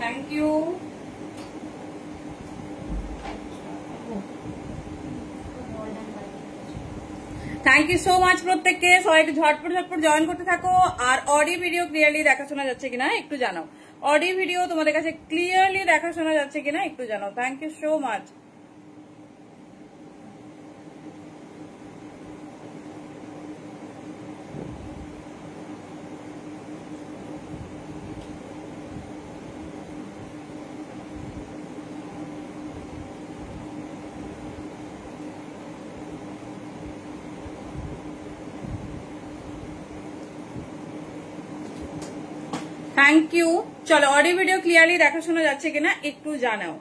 Thank you. Thank you so much প্রত্যেককে। সবাই একটু ঝটপট ঝটপট জয়েন করতে থাকো। আর অডিও ভিডিও ক্লিয়ারলি দেখা শোনা যাচ্ছে কিনা একটু জানাও। অডিও ভিডিও তোমাদের কাছে ক্লিয়ারলি দেখা শোনা যাচ্ছে কিনা একটু জানাও। Thank you so much. Thank you. চলো অডিও ভিডিও ক্লিয়ারলি দেখা শোনা যাচ্ছে কিনা একটু জানাও।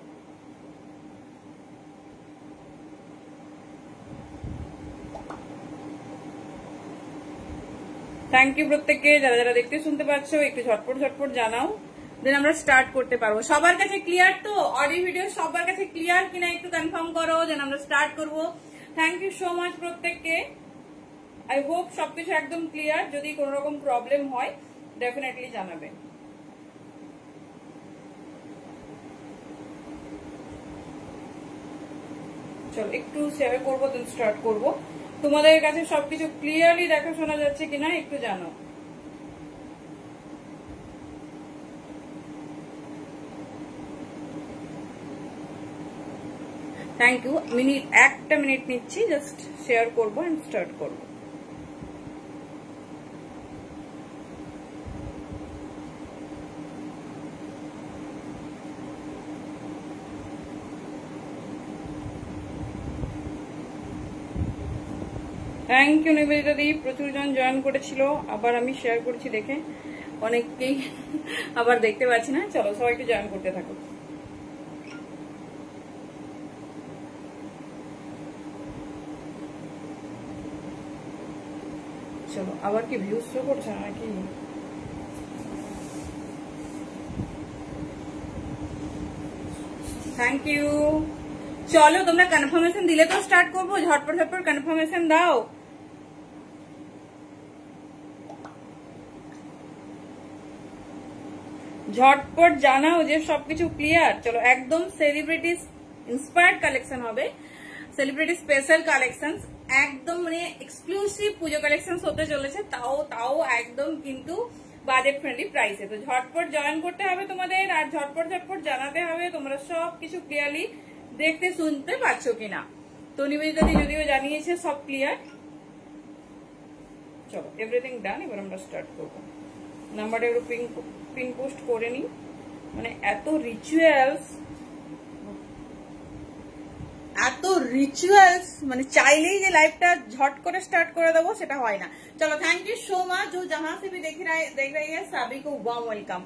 থ্যাংক ইউ প্রত্যেককে। যারা যারা দেখতে শুনতে পাচ্ছ একটু ঝটপট ঝটপট জানাও, দেন আমরা স্টার্ট করতে পারবো। সবার কাছে ক্লিয়ার তো? অডিও ভিডিও সবার কাছে ক্লিয়ার কিনা একটু কনফার্ম করো, দেন আমরা স্টার্ট করবো। থ্যাংক ইউ সো মাচ প্রত্যেককে। আই হোপ সবকিছু একদম ক্লিয়ার। যদি কোনো রকম প্রবলেম হয় ডেফিনেটলি জানাবে। চলো একটু শেয়ার করবো, দেন স্টার্ট করবো। তোমাদের কাছে সবকিছু ক্লিয়ারলি দেখা শোনা যাচ্ছে কিনা একটু জানো। Thank you. একটা মিনিট নিচ্ছি, জাস্ট শেয়ার করবো এন্ড স্টার্ট করবো। Thank you Nibedita di. প্রচুর জন জয়েন করেছিল, আবার আমি শেয়ার করছি দেখে অনেককেই আবার দেখতে পাচ্ছি না। চলো সবাই একটু জয়েন করতে থাকো। চলো আবার কি ভিউজ শো করছে নাকি? Thank you. চলো তোমরা কনফার্মেশন দিলে তো স্টার্ট করবো। ঝটপট ঝটপট কনফার্মেশন দাও। ঝটপট জানাও যে সবকিছু ক্লিয়ার। চলো একদম সেলিব্রিটি ইন্সপায়ার্ড কালেকশন হবে, সেলিব্রিটি স্পেশাল কালেকশন, একদম মানে এক্সক্লুসিভ পুজো কালেকশন হতে চলেছে। তাও একদম কিন্তু বাজেট ফ্রেন্ডলি প্রাইসে। তো ঝটপট জয়েন করতে হবে তোমাদের, আর ঝটপট ঝটপট জানাতে হবে তোমরা সবকিছু ক্লিয়ারলি দেখতে শুনতে পাচ্ছ কিনা। তো নিবেদিতা দি যদিও জানিয়েছে সব ক্লিয়ার। চলো এভরিথিং ডান, এবার আমরা স্টার্ট করবো। নাম্বারটা একটু পিন পোস্ট করে নি। মানে এত রিচুয়ালস মানে চাইলেই যে লাইভটা ঝট করে স্টার্ট করে দেবো সেটা হয় না। चलो थैंक यू सो मच। जो जहां से भी देख रही है सभी को वार्म वेलकम।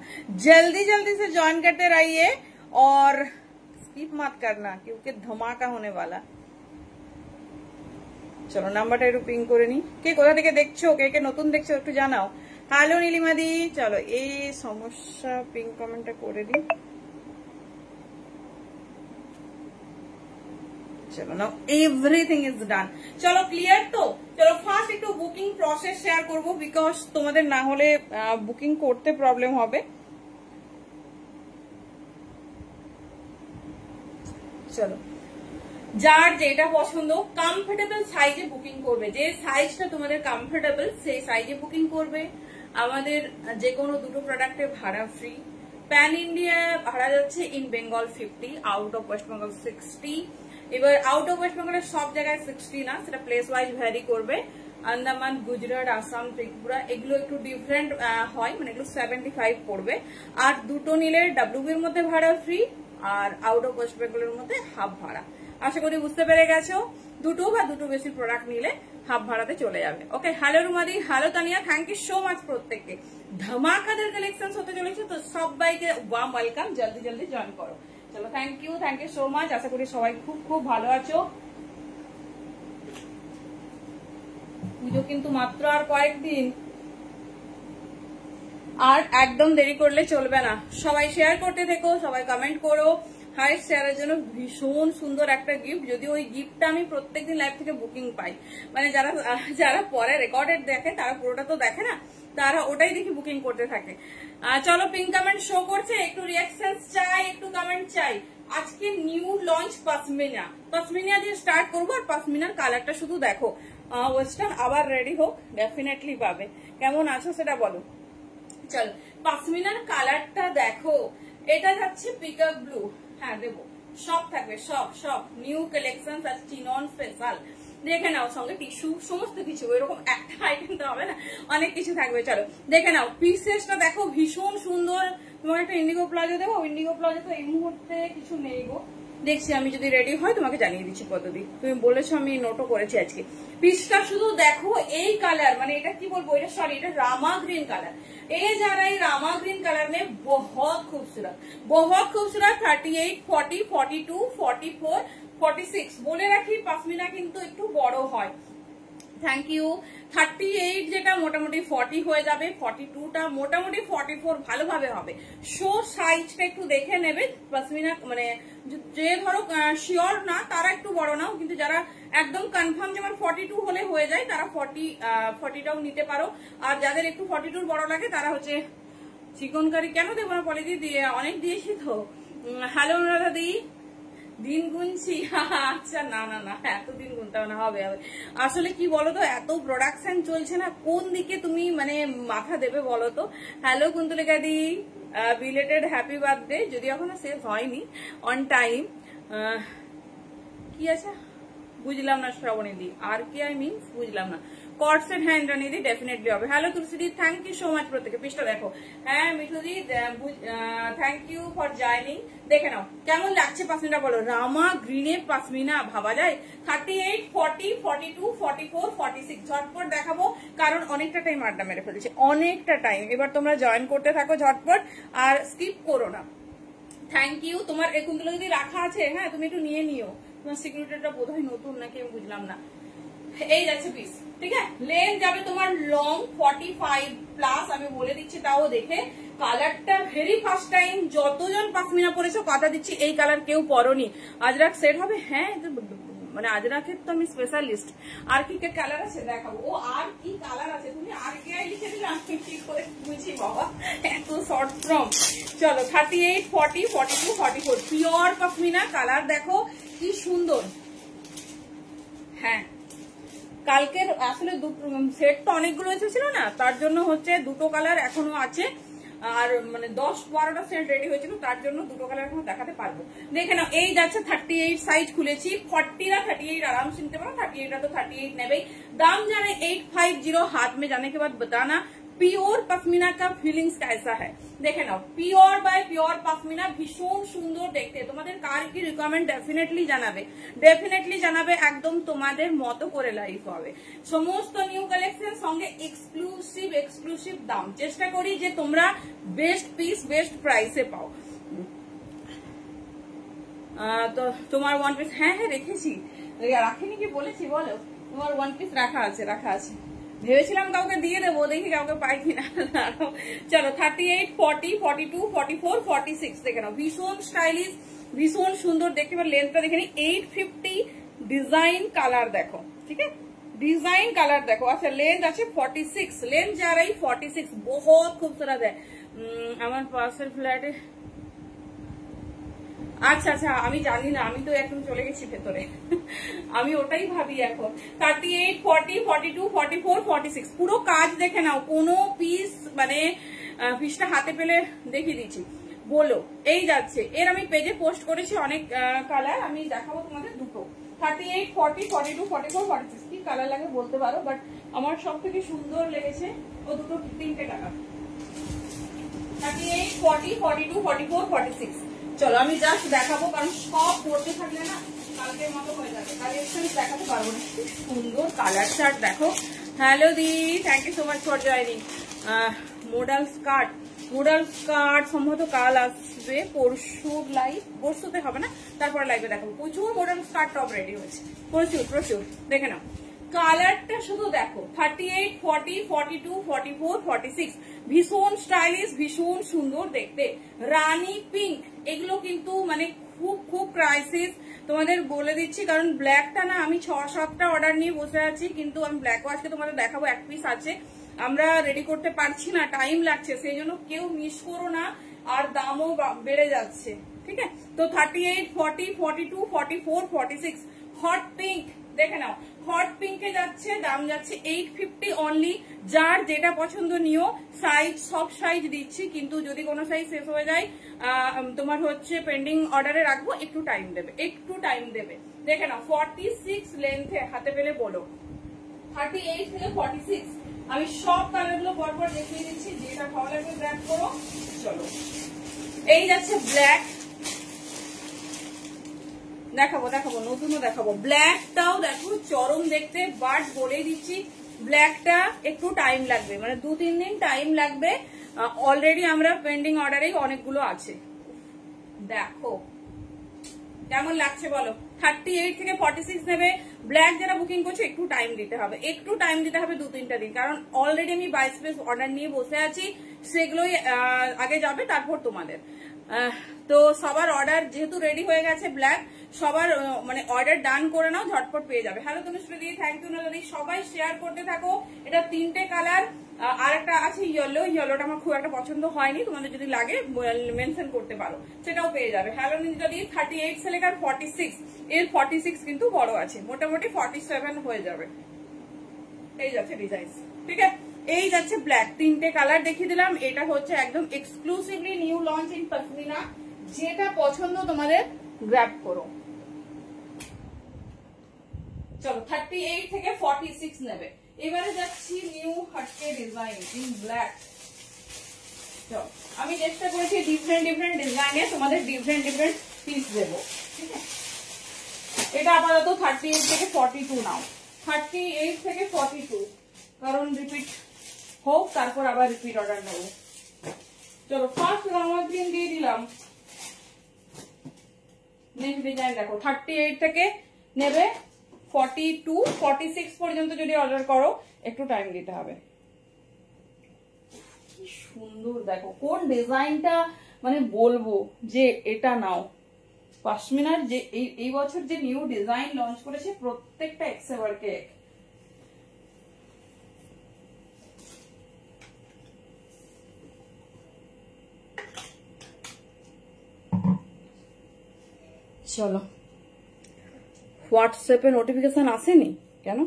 जल्दी जल्दी से ज्वाइन करते रहिए और स्किप मत करना क्योंकि धमाका होने वाला। चलो নাম্বারটা একটু পিং করে নি। কে কোথা থেকে দেখছো, কে কে নতুন দেখছো একটু জানাও। হ্যালো নীলিমা দি। চলো এই সমস্যা পিং কমেন্টটা করে দিই। चलो नाउ एवरीथिंग इज डन। चलो क्लियर तो? चलो फार्स्ट একটু বুকিং প্রসেস শেয়ার করব, বিকজ তোমাদের না হলে বুকিং করতে প্রবলেম হবে। চলো যার যেটা পছন্দ কমফোর্টেবল সাইজে বুকিং করবে, যে সাইজটা তোমাদের কমফোর্টেবল সেই সাইজে বুকিং করবে। আমাদের যে কোনো দুটো প্রোডাক্টে ভাড়া ফ্রি। প্যান ইন্ডিয়া ভাড়া যাচ্ছে in Bengal 50, out of West Bengal 60। এবার আউট অফ ওয়েস্ট বেঙ্গলের সব জায়গায় 60 না, সেটা প্লেস ওয়াইজ ভ্যারি করবে। আন্দামান, গুজরাট, আসাম, ত্রিপুরা এগুলো একটু ডিফারেন্ট হয়, মানে এগুলো 75 পড়বে। আর দুটো নিলে ডাব্লিউবির মধ্যে ভাড়া ফ্রি, আর আউট অফ ওয়েস্ট বেঙ্গলের মধ্যে হাফ ভাড়া। আশা করি বুঝতে পেরে গেছো। দুটো বা দুটো বেশি প্রোডাক্ট নিলে হাফ ভাড়াতে চলে যাবে। ওকে, হ্যালো রুমাদি, hello Tania, thank you so much প্রত্যেককে। ধামাকাদের কালেকশন হতে চলেছে, তো সবাইকে ওয়ার্ম ওয়েলকাম। জলদি জলদি জয়েন করো। চলো থ্যাংক ইউ সো মাচ। আশা করি সবাই খুব খুব ভালো আছো। পুজো কিন্তু মাত্র আর কয়েকদিন, আর একদম দেরি করলে চলবে না। সবাই শেয়ার করতে থেকো, সবাই কমেন্ট করো। হাইস্ট শেয়ারের জন্য ভীষণ সুন্দর একটা গিফট, যদি ওই গিফটটা আমি প্রত্যেকদিন লাইভ থেকে বুকিং পাই। মানে যারা পরে রেকর্ডেড দেখে তারা পুরোটা তো দেখে না, তারা ওটাই দেখি বুকিং করতে থাকে। চলো পিঙ্ক কমেন্ট শো করছে, একটু রিয়াকশন চাই, একটু কমেন্ট চাই। আজকে নিউ লঞ্চ পশমিনা দিয়ে স্টার্ট করবো, আর পশমিনার কালারটা শুধু দেখো। ওয়েস্টার্ন আবার রেডি হোক, ডেফিনেটলি পাবে। কেমন আছো সেটা বলো। চল পশমিনার কালারটা দেখো, এটা যাচ্ছে পিকক ব্লু। হ্যাঁ দেবো, সব থাকবে, সব নিউ কালেকশন আর চিনন স্পেশাল। দেখে নাও, সঙ্গে টিস্যু সমস্ত কিছু, এরকম একটা আইটেম তো হবে না, অনেক কিছু থাকবে। চলো দেখে নাও, পিসেসটা দেখো ভীষণ সুন্দর। তোমার একটা ইন্ডিগো প্লাজো দেবো, ইন্ডিগো প্লাজো তো এই মুহূর্তে কিছু নেই গো, দেখছি আমি যদি রেডি হয় তোমাকে জানিয়ে দিচ্ছি কতদিন। তুমি বলেছো, আমি নোটও করেছি আজকে। পিসটা শুধু দেখো, এই কালার মানে এটা কি বলবো, এটা সরি এটা রামা গ্রিন কালার। ये जा रहा है रामा ग्रीन कलर में, बहुत खूबसूरत 38, 40, 42, 44, 46 বলে রাখি পশমিনা কিন্তু একটু বড় হয়। Thank you. 38 যেটা মোটামুটি 40 হয়ে যাবে, 42টা মোটামুটি 44 ভালোভাবে হবে। শো সাইজটা একটু দেখে নেবে পশমিনা, মানে যে ধরো শিওর না তারা একটু বড় নাও, কিন্তু যারা একদম কনফার্ম যেমন 42 হলে হয়ে যায় তারা 40টাও নিতে পারো। আর যাদের একটু 42 বড় লাগে তারা হচ্ছে চিকনকারি কেন দেবো না, পলিদি দিয়ে অনেক দিয়েছি তো। হ্যালো অনুরাধা দি, দিন গুনছি? আচ্ছা না না না, এত দিন গুনতে হবে। আসলে কি বলতো, এত প্রোডাকশন চলছে না, কোন দিকে তুমি মানে মাথা দেবে বলতো। হ্যালো কুন্তলিকা দি, বিলেটেড হ্যাপি বার্থডে, যদি এখনো শেষ হয়নি অন টাইম। কি আছে বুঝলাম না শ্রাবণী দি, আর কি আই মিনস বুঝলাম না। কর্ডসেট হ্যাঁ ইন্দ্রাণী দি ডেফিনেটলি হবে। Hello Tulsi di, thank you so much প্রত্যেকে। পিসটা দেখো, হ্যাঁ Mithu di thank you for joining. দেখে নাও কেমন লাগছে পাসমিনা বলো। রামা গ্রিনে পাসমিনা ভাবা যায়। 38, 40, 42, 44, 46 ঝটপট দেখাবো, কারণ অনেকটা টাইম আড্ডা মেরে ফেলেছে, অনেকটা টাইম। এবার তোমরা জয়েন করতে থাকো ঝটপট, আর স্কিপ করো না। Thank you. তোমার এগুলো যদি রাখা আছে, হ্যাঁ তুমি একটু নিয়ে নিও। তোমার সিকিউরিটিটা বোধহয় নতুন নাকি আমি বুঝলাম না। এই যাচ্ছে পিস, ঠিক আছে। লেন্থ যাবে তোমার লং 45 প্লাস, আমি বলে দিচ্ছি তাও দেখে। কালারটা ভেরি ফার্স্ট টাইম যতজন পাশমিনা পরেছো কথা দিচ্ছি এই কালার কেউ পরনি। আজরাক সেট হবে, হ্যাঁ মানে আজরাকের তো আমি স্পেশালিস্ট। আর কি কালার আছে দেখাবো। ও আর কি কালার আছে, তুমি আর কে লিখে দিলে আমি কি করে বুঝি বাবা, এত শর্ট ফর্ম। চলো 38, 40, 42, 44 পিওর পাশমিনা। কালার দেখো কি সুন্দর। হ্যাঁ কালকের আসলে সেট তো অনেকগুলো এসেছিল না, তার জন্য হচ্ছে দুটো কালার এখনো আছে। আর মানে 10-12টা সেট রেডি হয়েছিল, তার জন্য দুটো কালার এখনো দেখাতে পারবো। দেখে নাও, এই যাচ্ছে 38 সাইজ খুলেছি। 40রা 38 आराम से নিতে পারো, 38রা তো 38 নেবেই। দাম জানে 850, हाथ में जाने के बाद बताना পিওর পশমিনা কা ফিলিংস कैसा है। দেখে নাও, পিওর বাই পিওর পশমিনা, ভীষণ সুন্দর দেখতে। তোমাদের কার কি রিকোয়ারমেন্ট ডেফিনেটলি জানাবে, একদম তোমাদের মতো করে লাইফ হবে। সমস্ত নিউ কালেকশন সঙ্গে এক্সক্লুসিভ দাম। চেষ্টা করি যে তোমরা বেস্ট পিস বেস্ট প্রাইসে পাও। তো তোমার ওয়ান পিস, হ্যাঁ রেখেছি, রাখিনি কি বলেছি বলো। তোমার ওয়ান পিস রাখা আছে। ভেবেছিলাম কাউকে দিয়ে দেবো, দেখি কাউকে পাই কিনা। চলো 38, 40, 42, 44, 46 দেখে নাও, ভীষণ স্টাইলিশ, ভীষণ সুন্দর দেখতে। এবার লেন্থটা দেখে নি, 850 ডিজাইন কালার দেখো, ঠিক আছে डिजाइन कलर देखो। अच्छा लेंथ আছে 46, लेंथ जा रही 46, बहुत खूबसूरत है। আমার পাশের ফ্ল্যাটে, আচ্ছা আচ্ছা আমি জানি না, আমি তো এখন চলে গেছি ভেতরে, আমি ওটাই ভাবি এখন। 38, 40, 42, 44, 46 পুরো কাজ দেখে নাও, কোনো পিস মানে পিসটা হাতে পেলে দেখিয়ে দিচ্ছি বলো। এই যাচ্ছে, এর আমি পেজে পোস্ট করেছি অনেক কালার, আমি দেখাবো তোমাদের দুটো। 38, 40, 42, 44, 46 কি কালার লাগে বলতে পারো, বাট আমার সব থেকে সুন্দর লেগেছে ও দুটো 3টে টাকা। 38, 40, 42, 44, 46 চলো আমি জাস্ট দেখাবো, কারণ সব পড়তে থাকলে না কালকের মতো হয়ে যাবে, কালেকশন দেখাতে পারবো না। খুব সুন্দর কালার চার্ট দেখো। Hello di, thank you so much for joining. Model skirt সম্ভবত কাল আসবে, পরশুতে হবে না, তারপরে লাইভে দেখাবো। প্রচুর মডেল স্কার্ট টপ রেডি হয়েছে, প্রচুর দেখে নাও। কালারটা শুধু দেখো, 38, 40, 42, 44, 46 ভীষণ স্টাইলিশ, ভীষণ সুন্দর দেখতে। রানী পিঙ্ক, এগুলো কিন্তু মানে খুব ক্রাইসিস, তোমাদের বলে দিচ্ছি, কারণ ব্ল্যাকটা না আমি 6-7টা অর্ডার নিয়ে বসে আছি, কিন্তু আমি ব্ল্যাকও আজকে তোমাদের দেখাবো, এক পিস আছে। আমরা রেডি করতে পারছি না, টাইম লাগছে, সেই জন্য কেউ মিস করো না, আর দামও বেড়ে যাচ্ছে, ঠিক আছে? তো 38, 40, 42, 44, 46 হট পিঙ্ক দেখে নাও, হট পিঙ্কে যাচ্ছে, দাম যাচ্ছে 850 অনলি। যার যেটা পছন্দ নিও, সাইজ সব সাইজ দিচ্ছি, কিন্তু যদি কোনো সাইজ শেষ হয়ে যায় তোমার হচ্ছে পেন্ডিং অর্ডারে রাখবো, একটু টাইম দেবে, একটু টাইম দেবে। দেখে নাও 46 লেন্থে, হাতে পেলে বলো। 38 থেকে 46 আমি সব কালারগুলো পরপর দেখিয়ে দিচ্ছি, যেটা ভালো লাগবে ব্ল্যাক করো। চলো, এই যাচ্ছে ব্ল্যাক, দেখাবো দেখাবো, নতুনও দেখাবো। ব্ল্যাকটাও দেখো চরম দেখতে, বাট বলেই দিচ্ছি ব্ল্যাকটা একটু টাইম লাগবে, মানে 2-3 দিন টাইম লাগবে। অলরেডি আমরা পেন্ডিং অর্ডারেই অনেকগুলো আছে। দেখো কেমন লাগছে বলো। 38 থেকে 46 নেবে। ব্ল্যাক যারা বুকিং করছে একটু টাইম দিতে হবে, একটু টাইম দিতে হবে, 2-3টা দিন, কারণ অলরেডি আমি 22 পিস অর্ডার নিয়ে বসে আছি, সেগুলোই আগে যাবে, তারপর তোমাদের। তো সবার অর্ডার যেহেতু রেডি হয়ে গেছে ব্ল্যাক, সবার মানে অর্ডার ডান করে নাও, ঝটপট পেয়ে যাবে। Hello Tanushree di, thank you নলদি, সবাই শেয়ার করতে থাকো। এটা 3টে কালার, আর একটা আছে ইয়েলো, ইয়েলোটা আমার খুব একটা পছন্দ হয়নি, তোমাদের যদি লাগে মেনশন করতে পারো, সেটাও পেয়ে যাবে। হ্যালো যদি 38 সেলেকার 46, এর 46 কিন্তু বড় আছে, মোটামুটি 47 হয়ে যাবে। এই যাচ্ছে ডিজাইন, ঠিক আছে? এই যাচ্ছে ব্ল্যাক, 3টে কালার দেখিয়ে দিলাম। এটা হচ্ছে একদম exclusively new launch in pashmina, যেটা পছন্দ তোমাদের গ্র্যাব করো। চলো 38 থেকে 46 নেবে। এবারে যাচ্ছি নিউ হটকে ডিজাইন ইন ব্ল্যাক। চলো, আমি চেষ্টা করেছি ডিফারেন্ট ডিফারেন্ট ডিজাইনে তোমাদের ডিফারেন্ট ডিফারেন্ট পিস দেবো, ঠিক আছে? এটা আপাতত 38 থেকে 42 নাও, 38 থেকে 42, কারণ রিপিট হোক, তারপর আবার রিপিট অর্ডার নেবো। চলো ফার্স্ট রাউন্ড গ্রিন দিয়ে দিলাম। নেক্সট ডিজাইন দেখো, 38 থেকে নেবে 42, 46 পর্যন্ত যদি অর্ডার করো, একটু টাইম দিতে হবে। সুন্দর দেখো, কোন ডিজাইনটা মানে বলবো যে এটা নাও। পশমিনার যে এই বছর যে নিউ ডিজাইন লঞ্চ করেছে, প্রত্যেকটা এক্সেভার কেক। চলো, হোয়াটসঅ্যাপে নোটিফিকেশন আসেনি কেন?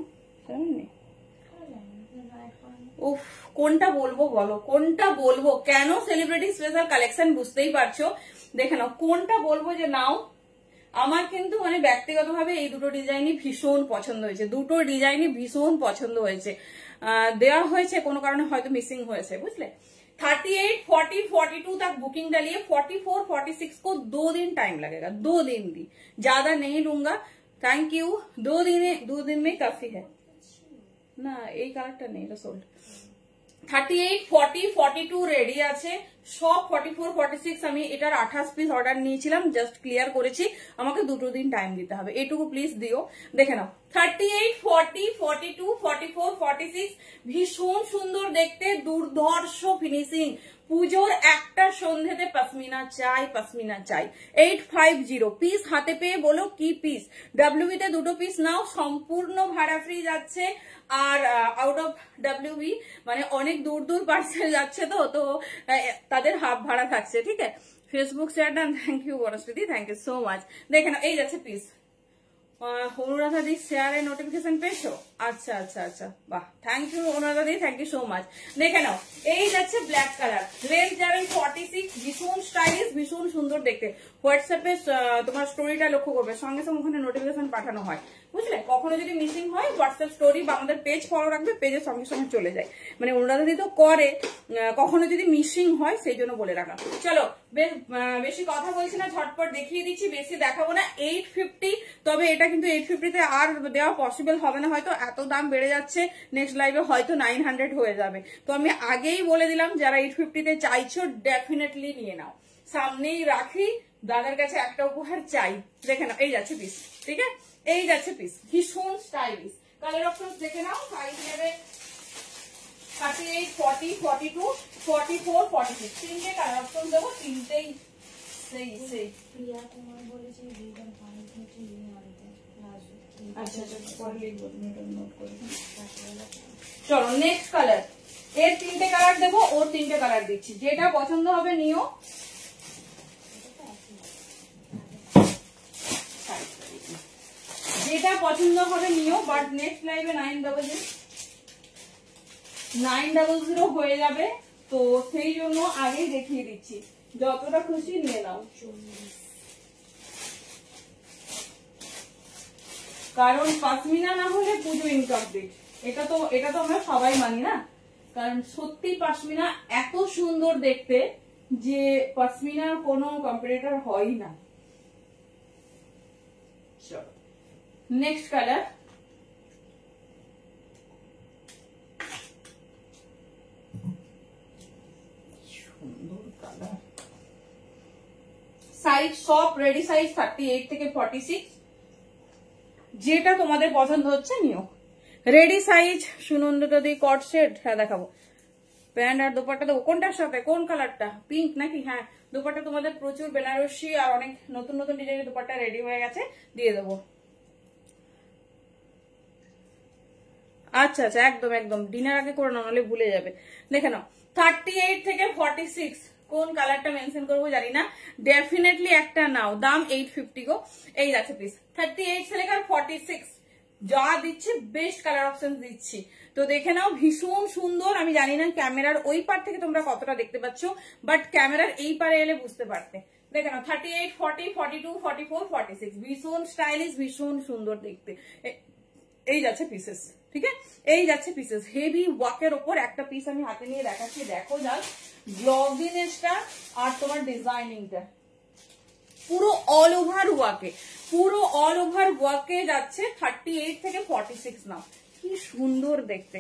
উফ, কোনটা বলবো বলো, কোনটা বলবো? কেন সেলিব্রিটি স্পেশাল কালেকশন বুঝতেই পারছো। দেখে নাও কোনটা বলবো যে নাও। আমার কিন্তু মানে ব্যক্তিগতভাবে এই দুটো ডিজাইনই ভীষণ পছন্দ হয়েছে, দুটো ডিজাইনই ভীষণ পছন্দ হয়েছে। দেওয়া হয়েছে কোনো কারণে, হয়তো মিসিং হয়েছে, বুঝলে। 38, 40, 42 तक बुकिंग डालिए। 44, 46 को 2 दिन टाइम लगेगा, 2 दिन भी ज्यादा नहीं लूंगा। Thank you. 2 दिन में काफी है না, এই কালারটা নেই, এটা সোল্ড। 38, 40, 42 রেডি আছে সব। 44, 46 আমি এটার 28 পিস অর্ডার নিয়েছিলাম, জাস্ট ক্লিয়ার করেছি, আমাকে 2 দিন টাইম দিতে হবে, এটুকু প্লিজ দিও। দেখে নাও 38, 40, 42, 44, 46 ভীষণ সুন্দর দেখতে, দুর্ধর্ষ ফিনিশিং। পুজোর একটা সন্ধ্যেতে পশমিনা চাই, পশমিনা চাই। 850 পিস হাতে পেয়ে বলো কি পিস। ডাব্লিউবি তে 2টো পিস নাও, সম্পূর্ণ ভাড়া ফ্রি যাচ্ছে। আর আউট অফ ডাব্লিউবি মানে অনেক দূর দূর পার্সেল যাচ্ছে, তো তাদের হাফ ভাড়া থাকছে, ঠিক আছে? Facebook share done, thank you বরস্মৃতি, থ্যাংক ইউ সো মাচ। দেখে নাও এই যাচ্ছে পিস। অনুরাধা দি শেয়ারের নোটিফিকেশন পেয়েছো? আচ্ছা আচ্ছা আচ্ছা, বাহ, thank you Anuradha di, thank you so much. দেখে নাও এই যাচ্ছে ব্ল্যাক কালার, লেন্থ যাবেন 46, ভীষণ স্টাইলিশ, ভীষণ সুন্দর দেখতে। হোয়াটসঅ্যাপে তোমার স্টোরিটা লক্ষ্য করবে, সঙ্গে সঙ্গে ওখানে নোটিফিকেশন পাঠানো হয়, বুঝলে। কখনো যদি মিসিং হয়, হোয়াটসঅ্যাপ স্টোরি বা আমাদের পেজ ফলো রাখবে, পেজের সঙ্গে সঙ্গে চলে যায়। মানে অনুরাধা দি তো করে, কখনো যদি মিসিং হয় সেই জন্য বলে রাখা। চলো বেশি কথা বলছি না, ঝটপট দেখিয়ে দিচ্ছি, বেশি দেখাবো না। 850, তবে এটা কিন্তু 850 তে আর দেওয়া পসিবল হবে না, হয়তো এত দাম বেড়ে যাচ্ছে, নেক্সট লাইভে হয়তো 900 হয়ে যাবে। তো আমি আগেই বলে দিলাম, যারা 850 তে চাইছো ডেফিনেটলি নিয়ে নাও। সামনেই রাখি, দাদার কাছে একটা উপহার চাই। দেখে নাও এই যাচ্ছে পিস, ঠিক আছে? এই যাচ্ছে পিস, ভীষণ স্টাইলিশ। কালার অপশন দেখে নাও, সাইজ নেবে 38, 40, 42, 44, 46, 3টে কালার অপশন দেবো, 3টেই সেই প্রিয়া তোমার বলেছে আচ্ছা আচ্ছা, পরে লিখবো, তুমি এটা নোট করে। চলো নেক্সট কালার, এর 3টে কালার দেবো, ওর 3টে কালার দিচ্ছি, যেটা পছন্দ হবে নিও। যেটা পছন্দ হবে নিও, বাট নেক্সট লাইভে 900 হয়ে যাবে, তো সেই জন্য আগেই দেখিয়ে দিচ্ছি, যতটা খুশি নিয়ে নাও। কারণ পশমিনা না হলে পুজো ইনকমপ্লিট, এটা তো আমরা সবাই মানি না। কারণ সত্যি পশমিনা এত সুন্দর দেখতে যে পশমিনার কোনো কম্পিটিটর হয় না। চলো নেক্সট কালার, সুন্দর কালার। সাইজ সব রেডি সাইজ 38 থেকে 46, যেটা তোমাদের পছন্দ হচ্ছে নিও। রেডি সাইজ সুনন্দতা দি কট সেট, হ্যাঁ দেখাবো। প্যান্ট আর দোপাট্টা দেবো, কোনটার সাথে, কোন কালারটা, পিঙ্ক নাকি? হ্যাঁ দোপাট্টা তোমাদের প্রচুর বেনারসি আর অনেক নতুন নতুন ডিজাইনের দোপাট্টা রেডি হয়ে গেছে, দিয়ে দেবো। আচ্ছা আচ্ছা, একদম একদম ডিনার আগে করে নাও, নাহলে ভুলে যাবে। দেখে নাও 38 থেকে 46, কোন কালারটা মেনশন করবো জানি না, ডেফিনেটলি একটা নাও। দাম 850 গো। এই যাচ্ছে পিস 38 থেকে 46, যা দিচ্ছি বেস্ট কালার অপশন দিচ্ছি, তো দেখে নাও। ভীষণ সুন্দর, আমি জানি না ক্যামেরার ওই পার থেকে তোমরা কতটা দেখতে পাচ্ছ, বাট ক্যামেরার এই পারে এলে বুঝতে পারতে। দেখে নাও 38, 40, 42, 44, 46, ভীষণ স্টাইলিশ, ভীষণ সুন্দর দেখতে। এই যাচ্ছে পিসেস, ঠিক আছে, এই যাচ্ছে পিসেস। হেভি ওয়ার্কের ওপর একটা পিস আমি হাতে নিয়ে দেখাচ্ছি, দেখো জাস্ট গ্লভিনেসটা আর তোমার ডিজাইনিংটা পুরো অল ওভার ওয়ার্কে, পুরো অল ওভার ওয়ার্কে যাচ্ছে 38 থেকে 46 নাও। কি সুন্দর দেখতে,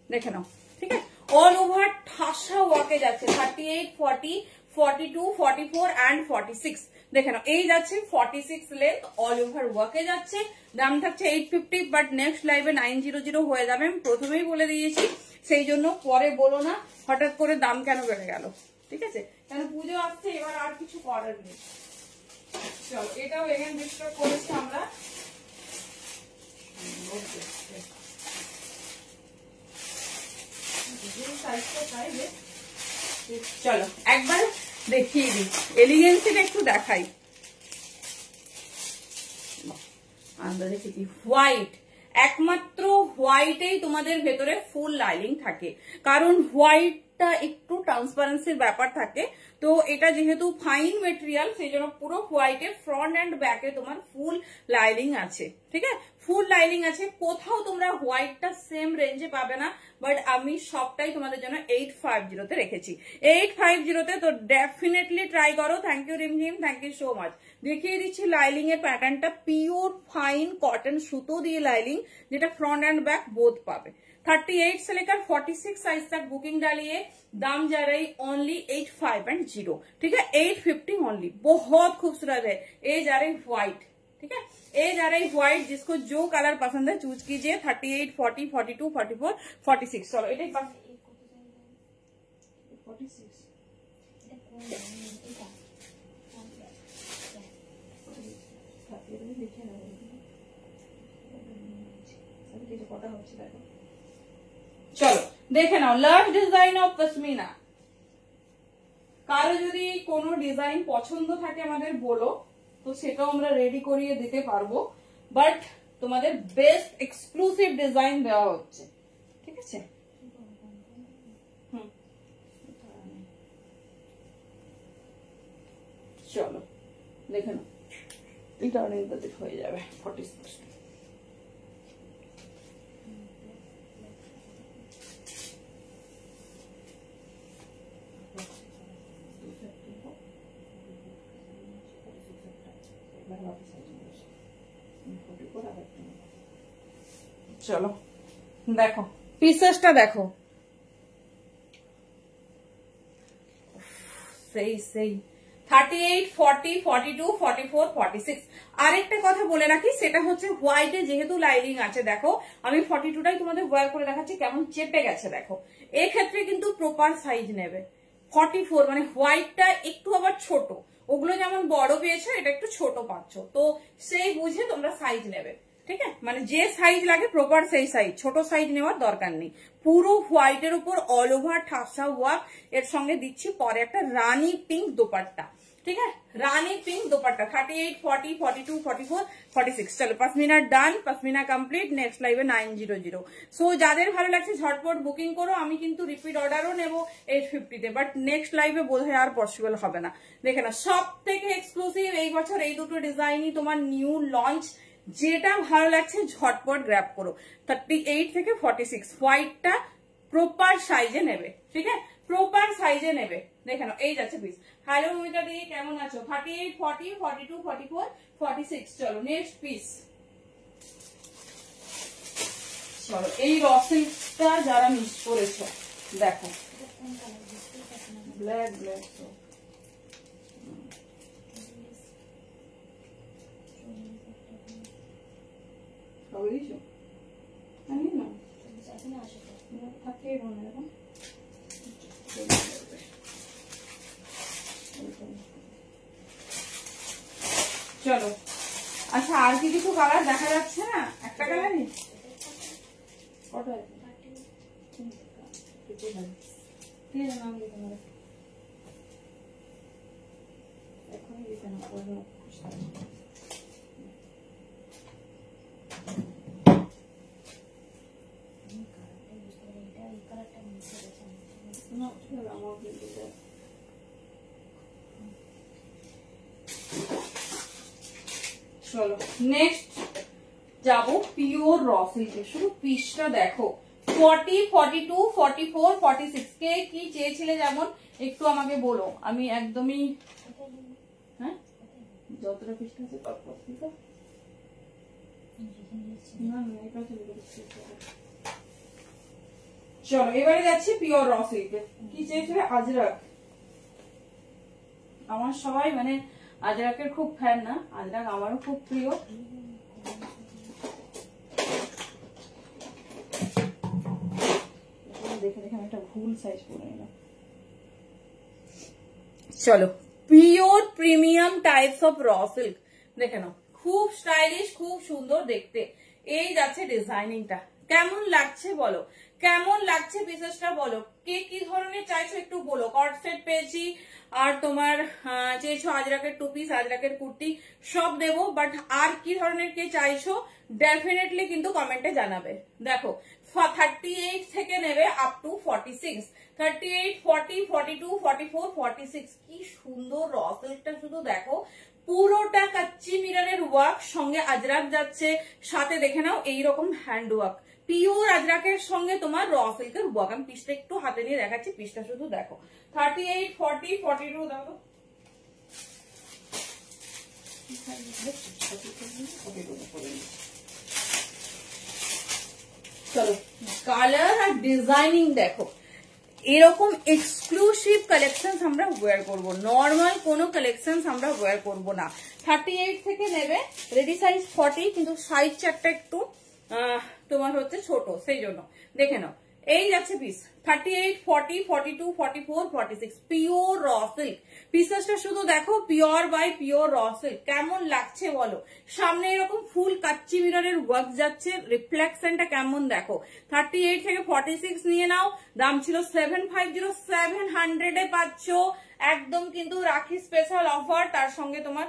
দেখে নাও, ঠিক আছে, অল ওভার ঠাসা ওয়ার্কে যাচ্ছে 38, 40, 42, 44 and 46। দেখে নাও, এই যাচ্ছে 46 লেন্থ, অল ওভার ওয়ার্কে যাচ্ছে। দাম থাকছে 850, বাট নেক্সট লাইভে 900 হয়ে যাবে, আমি প্রথমেই বলে দিয়েছি, সেই জন্য পরে বলো না হঠাৎ করে দাম কেন বেড়ে গেল, ঠিক আছে, কেন পুজো আসছে, এবার আর কিছু করার নেই। চলো এটাও এগেন রিস্টক করেছি আমরা। চলো একবার দেখিয়ে দিই, এলিগেন্সিটা একটু দেখাই। আন্দাজে কি হোয়াইট, একমাত্র হোয়াইটেই তোমাদের ভেতরে ফুল লাইনিং থাকে, কারণ হোয়াইটটা একটু ট্রান্সপারেন্সির ব্যাপার থাকে, তো এটা যেহেতু ফাইন মেটেরিয়াল সেই জন্য পুরো হোয়াইটে ফ্রন্ট এন্ড ব্যাকে তোমার ফুল লাইনিং আছে, ঠিক আছে, ফুল লাইনিং আছে। কোথাও তোমরা হোয়াইটটা সেম রেঞ্জে পাবে না, বাট আমি সবটাই তোমাদের জন্য 850 রেখেছি, 850 তো ডেফিনেটলি ট্রাই করো। Thank you Rimjhim, thank you so much. দেখিয়ে দিচ্ছি লাইনিং এর প্যাটার্নটা, পিওর ফাইন কটন সুতো দিয়ে লাইনিং, যেটা फ्रंट एंड बैक बोथ पावे। 38 से लेकर 46 साइज तक बुकिंग डालिए, दाम जा रही ओनली 850, ठीक है, 850 ओनली। बहुत खूबसूरत है, ये जा रही व्हाइट, ठीक है, ये जा रही व्हाइट, जिसको जो कलर पसंद है चूज कीजिए। 38, 40, 42, 44, 46। चलो এটা 46 চলো দেখে নাও। লাভ ডিজাইন অফ পশমিনা, কারো যদি কোনো ডিজাইন পছন্দ থাকে আমাদের বলো, তো সেটাও আমরা রেডি করিয়ে দিতে পারবো, বাট তোমাদের বেস্ট এক্সক্লুসিভ ডিজাইন দেওয়া হচ্ছে, ঠিক আছে। চলো দেখে নাও, এটা অনেক বাজেট হয়ে যাবে 46। চলো দেখো পিসেসটা দেখো, সেই সেই 38, 40, 42, 44, 46। আরেকটা কথা বলে রাখি, সেটা হচ্ছে হোয়াইটে যেহেতু লাইনিং আছে, দেখো আমি 42টাই তোমাদের ওয়্যার করে দেখাচ্ছি কেমন চেপে গেছে, দেখো এক্ষেত্রে কিন্তু প্রপার সাইজ নেবে। 44 মানে হোয়াইটটা একটু আবার ছোট, ওগুলো যেমন বড় পেয়েছো এটা একটু ছোট পাচ্ছ, তো সেই বুঝে তোমরা সাইজ নেবে। ঠিক আছে, মানে যে সাইজ লাগে প্রপার সেই সাইজ, ছোট সাইজ নেওয়ার দরকার নেই। পুরো হোয়াইটের উপর অল ওভার ঠাসা ওয়ার্ক, এর সঙ্গে দিচ্ছি পরে একটা রানী পিঙ্ক দোপাট্টা, ঠিক আছে, রানী পিঙ্ক দোপাট্টা 38, 40, 42, 44, 46। চলো পশমিনা ডান, পশমিনা কমপ্লিট। নেক্সট লাইভে 900। সো যাদের ভালো লাগছে ঝটপট বুকিং করো। আমি কিন্তু রিপিট অর্ডারও নেবো 850-তে, বাট নেক্সট লাইভে বোধহয় আর পসিবল হবে না। দেখে না, সব থেকে এক্সক্লুসিভ এই বছর এই দুটো ডিজাইনই তোমার নিউ লঞ্চ। যেটা ভালো লাগছে ঝটপট গ্র্যাব করো। 38 থেকে 46 হোয়াইটটা প্রপার সাইজে নেবে, ঠিক আছে, প্রপার সাইজে নেবে। দেখে নাও, এই যাচ্ছে পিস। হ্যালো মমিতা দি, কেমন আছো? 38, 40, 42, 44, 46। চলো নেক্সট পিস। চলো এই রসিলটা যারা মিস করেছো দেখো, ব্ল্যাক ব্ল্যাক তো চলো। আচ্ছা আর কি কিছু কালার দেখা যাচ্ছে না? একটা কালারই কটা আছে? এখনই দিতে না, চলো নেক্সট যাবো পিওর র সিল্কে। শুধু পিসটা দেখো, 40, 42, 44, 46 কে কি চেয়েছিলে যেমন একটু আমাকে বলো। আমি একদমই হ্যাঁ যতটা পিসটা আছে চলো এবারে যাচ্ছি পিওর র সিল্কে। কি চেয়েছিলে? আজরাক। আমার সবাই মানে আজরাকের খুব ফ্যান না, আজরাক আমারও খুব প্রিয়। দেখে দেখে আমি একটা ভুল সাইজ করে নিলাম। চলো pure premium types of raw silk দেখে নাও, খুব স্টাইলিশ, খুব সুন্দর দেখতে। এই যাচ্ছে ডিজাইনিংটা, কেমন লাগছে বলো, কেমন লাগছে পিসেসটা বলো। কে কি ধরনের চাইছো একটু বলো। কট সেট পেয়েছি, আর তোমার চেয়েছো আজরাকের টু পিস, আজরাকের কুর্তি, সব দেবো। বাট আর কি ধরনের কে চাইছো ডেফিনেটলি কিন্তু কমেন্টে জানাবে। দেখো 38 থেকে নেবে আপ টু 46, 38, 40, 42, 44, 46। কি সুন্দর র সিল্কটা শুধু দেখো, পুরোটা কাচ্চি মিররের ওয়ার্ক, সঙ্গে আজরাক যাচ্ছে, সাথে দেখে নাও এইরকম হ্যান্ড ওয়ার্ক। পিওর আজরাকের সঙ্গে তোমার র সিল্কের ওয়ার্ক। আমি পিসটা একটু হাতে নিয়ে দেখাচ্ছি, পিসটা শুধু দেখো। 38, 40, 42 দেখো, চলো কালার আর ডিজাইনিং দেখো। এরকম এক্সক্লুসিভ কালেকশন আমরা ওয়্যার করব, নর্মাল কোনো কালেকশন আমরা ওয়্যার করব না। 38 থেকে নেবে, রেডি সাইজ 40, কিন্তু সাইজ চারটা একটু তোমার হচ্ছে ছোট, সেই জন্য দেখে নাও। এই যাচ্ছে পিস 38, 40, 42, 44, 46 পিওর র সিল্ক। পিসেসটা শুধু দেখো, pure by pure raw silk. কেমন লাগছে বলো। সামনে এরকম ফুল কাচ্চি মিররের ওয়ার্ক যাচ্ছে, রিফ্লেকশনটা কেমন দেখো। 38 থেকে 46 নিয়ে নাও। দাম ছিল 750, 700 এ পাচ্ছ একদম কিন্তু রাখি স্পেশাল অফার। তার সঙ্গে তোমার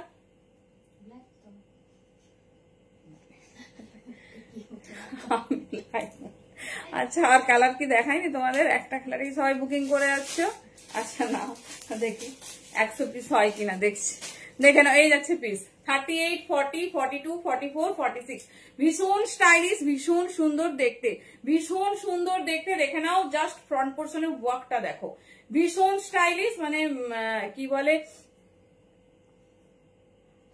আচ্ছা আর কালার কি দেখায়নি তোমাদের? একটা কালারই সবাই বুকিং করে যাচ্ছ। আচ্ছা না দেখি 100 পিস হয় কিনা দেখছি। দেখে নাও, এই যাচ্ছে পিস 38, 40, 42, 44, 46। ভীষণ স্টাইলিশ, ভীষণ সুন্দর দেখতে, ভীষণ সুন্দর দেখতে। দেখে নাও জাস্ট ফ্রন্ট পোর্শনের ওয়ার্কটা দেখো, ভীষণ স্টাইলিশ। মানে কি বলে,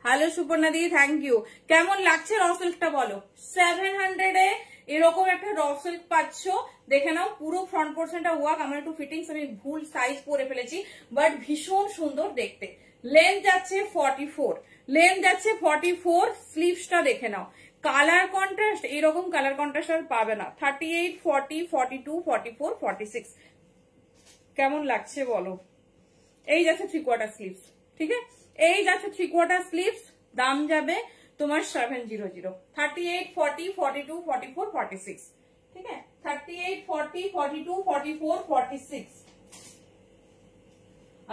hello Suparna di, thank you. কেমন লাগছে র সিল্কটা বলো। 700 এ এরকম একটা র সিল্ক পাচ্ছ। দেখে নাও পুরো ফ্রন্ট পোর্শনটা ওয়ার্ক। আমার একটু ফিটিংস, আমি ভুল সাইজ পরে ফেলেছি, বাট ভীষণ সুন্দর দেখতে। লেন্থ যাচ্ছে 44, লেন্থ যাচ্ছে 44। স্লিভসটা দেখে নাও, কালার কন্ট্রাস্ট, এরকম কালার কন্ট্রাস্ট আর পাবে না। 38, 40, 42, 44, 46 কেমন লাগছে বলো। এই যাচ্ছে 3/4 স্লিভস, ঠিক আছে, এই যাচ্ছে 3/4 স্লিভস। দাম যাবে তোমার 700, 38, 40, 42, 44, 46, ঠিক আছে, 38, 40, 42, 44, 46।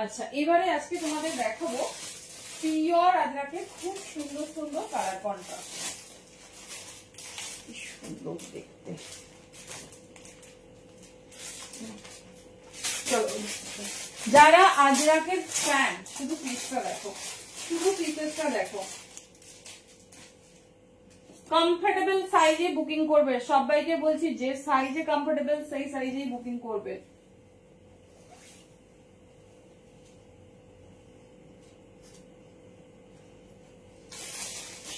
আচ্ছা, এবারে আজকে তোমাদের দেখাবো পিওর আজরাকের খুব সুন্দর সুন্দর কালার কন্ট্রাস্ট, কি সুন্দর দেখতে। চলো, যারা আজরাকের ফ্যান শুধু পিসটা দেখো, শুধু পিসেসটা দেখো। কমফোর্টেবল সাইজে বুকিং করবে, সবাইকে বলছি যে সাইজে কমফোর্টেবল সেই সাইজেই বুকিং করবে।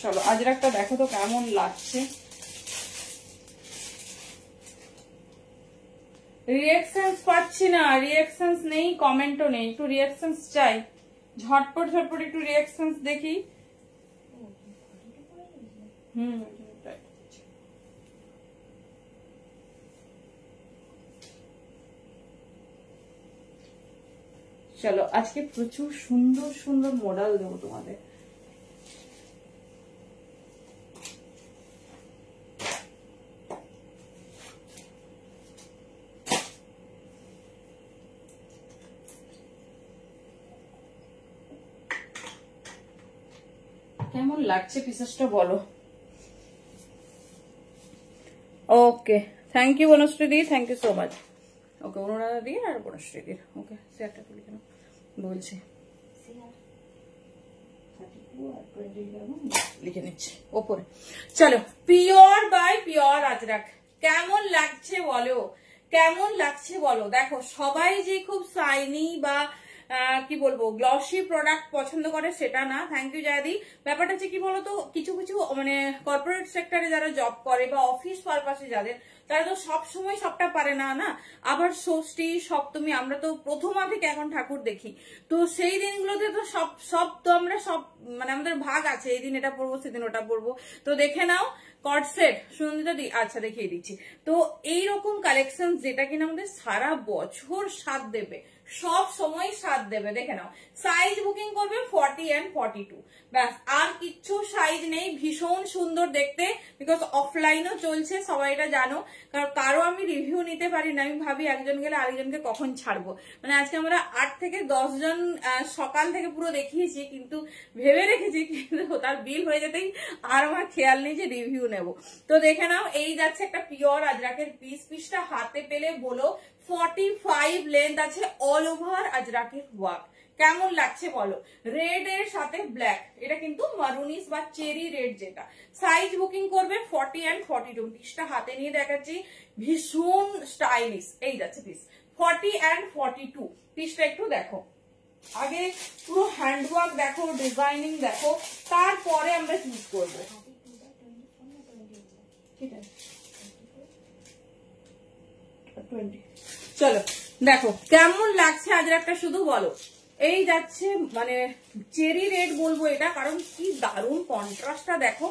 চলো আজরাকটা দেখো তো কেমন লাগছে। রিঅ্যাকশনস পাচ্ছি না, রিঅ্যাকশনস নেই, কমেন্টও নেই, একটু রিঅ্যাকশনস চাই, ঝটপট ঝটপট একটু রিঅ্যাকশনস দেখি। চলো আজকে প্রচুর সুন্দর সুন্দর মডেল দেবো তোমাদের। কেমন লাগছে পিসেসটা বলো। Okay, thank you Banashree di, thank you so much. Okay, Anuradha di আর বনশ্রী দি। ওকে, শেয়ারটা তুলি কেন বলছি, লিখে নিচ্ছি ওপরে। চলো, পিওর বাই পিওর আজরাক কেমন লাগছে বলো, কেমন লাগছে বলো। দেখো সবাই যে খুব শাইনি বা কি বলবো গ্লসি প্রোডাক্ট পছন্দ করে সেটা না। থ্যাংক ইউ জায়দি। ব্যাপারটা হচ্ছে কি বলতো, কিছু কিছু মানে কর্পোরেট সেক্টরে যারা জব করে বা অফিস পারপাসে যাদের, তারা তো সব সময় সবটা পারে না না। আবার ষষ্ঠী সপ্তমী আমরা তো প্রথমা থেকে এখন ঠাকুর দেখি, তো সেই দিনগুলোতে তো সব তো আমরা সব মানে আমাদের ভাগ আছে, এই দিন এটা পড়বো সেদিন ওটা পড়বো। তো দেখে নাও কটসেট সুনন্দিতা দি, আচ্ছা দেখিয়ে দিচ্ছি। তো এইরকম কালেকশন যেটা কিনা আমাদের সারা বছর সাথ দেবে, সব সময় সাথ দেবে। দেখে নাও, সাইজ বুকিং করবে 40 and 42, ব্যাস আর কিচ্ছু সাইজ নেই। ভীষণ সুন্দর দেখতে, বিকজ অফলাইনও চলছে, সবাই এটা জানো। কারণ কারো আমি রিভিউ নিতে পারি না, আমি ভাবি একজন গেলে আরেকজনকে কখন ছাড়বো। মানে আজকে আমরা 8 থেকে 10 জন সকাল থেকে পুরো দেখিয়েছি, কিন্তু ভেবে রেখেছি, কিন্তু তার বিল হয়ে যেতেই আর আমার খেয়াল নেই যে রিভিউ নেব। তো দেখে নাও, এই যাচ্ছে একটা পিওর আজরাকের পিস। পিসটা হাতে পেলে বলো 45 লেন্থ আছে, অল ওভার আজরাকের ওয়ার্ক। কেমন লাগছে বলো, রেড এর সাথে ব্ল্যাক, এটা কিন্তু মারুনিস বা চেরি রেড যেটা। সাইজ বুকিং করবে 40 and 42। পিসটা হাতে নিয়ে দেখাচ্ছি, ভীষণ স্টাইলিশ। এই যাচ্ছে পিস 40 and 42। পিসটা একটু দেখো, আগে পুরো হ্যান্ডওয়ার্ক দেখো, ডিজাইনিং দেখো, তারপরে আমরা চুজ করবো। ঠিক আছে, চলো দেখো কেমন লাগছে আজরাকটা শুধু বলো। এই যাচ্ছে মানে চেরি রেড বলবো এটা, কারণ কি দারুণ কন্ট্রাস্টটা দেখো।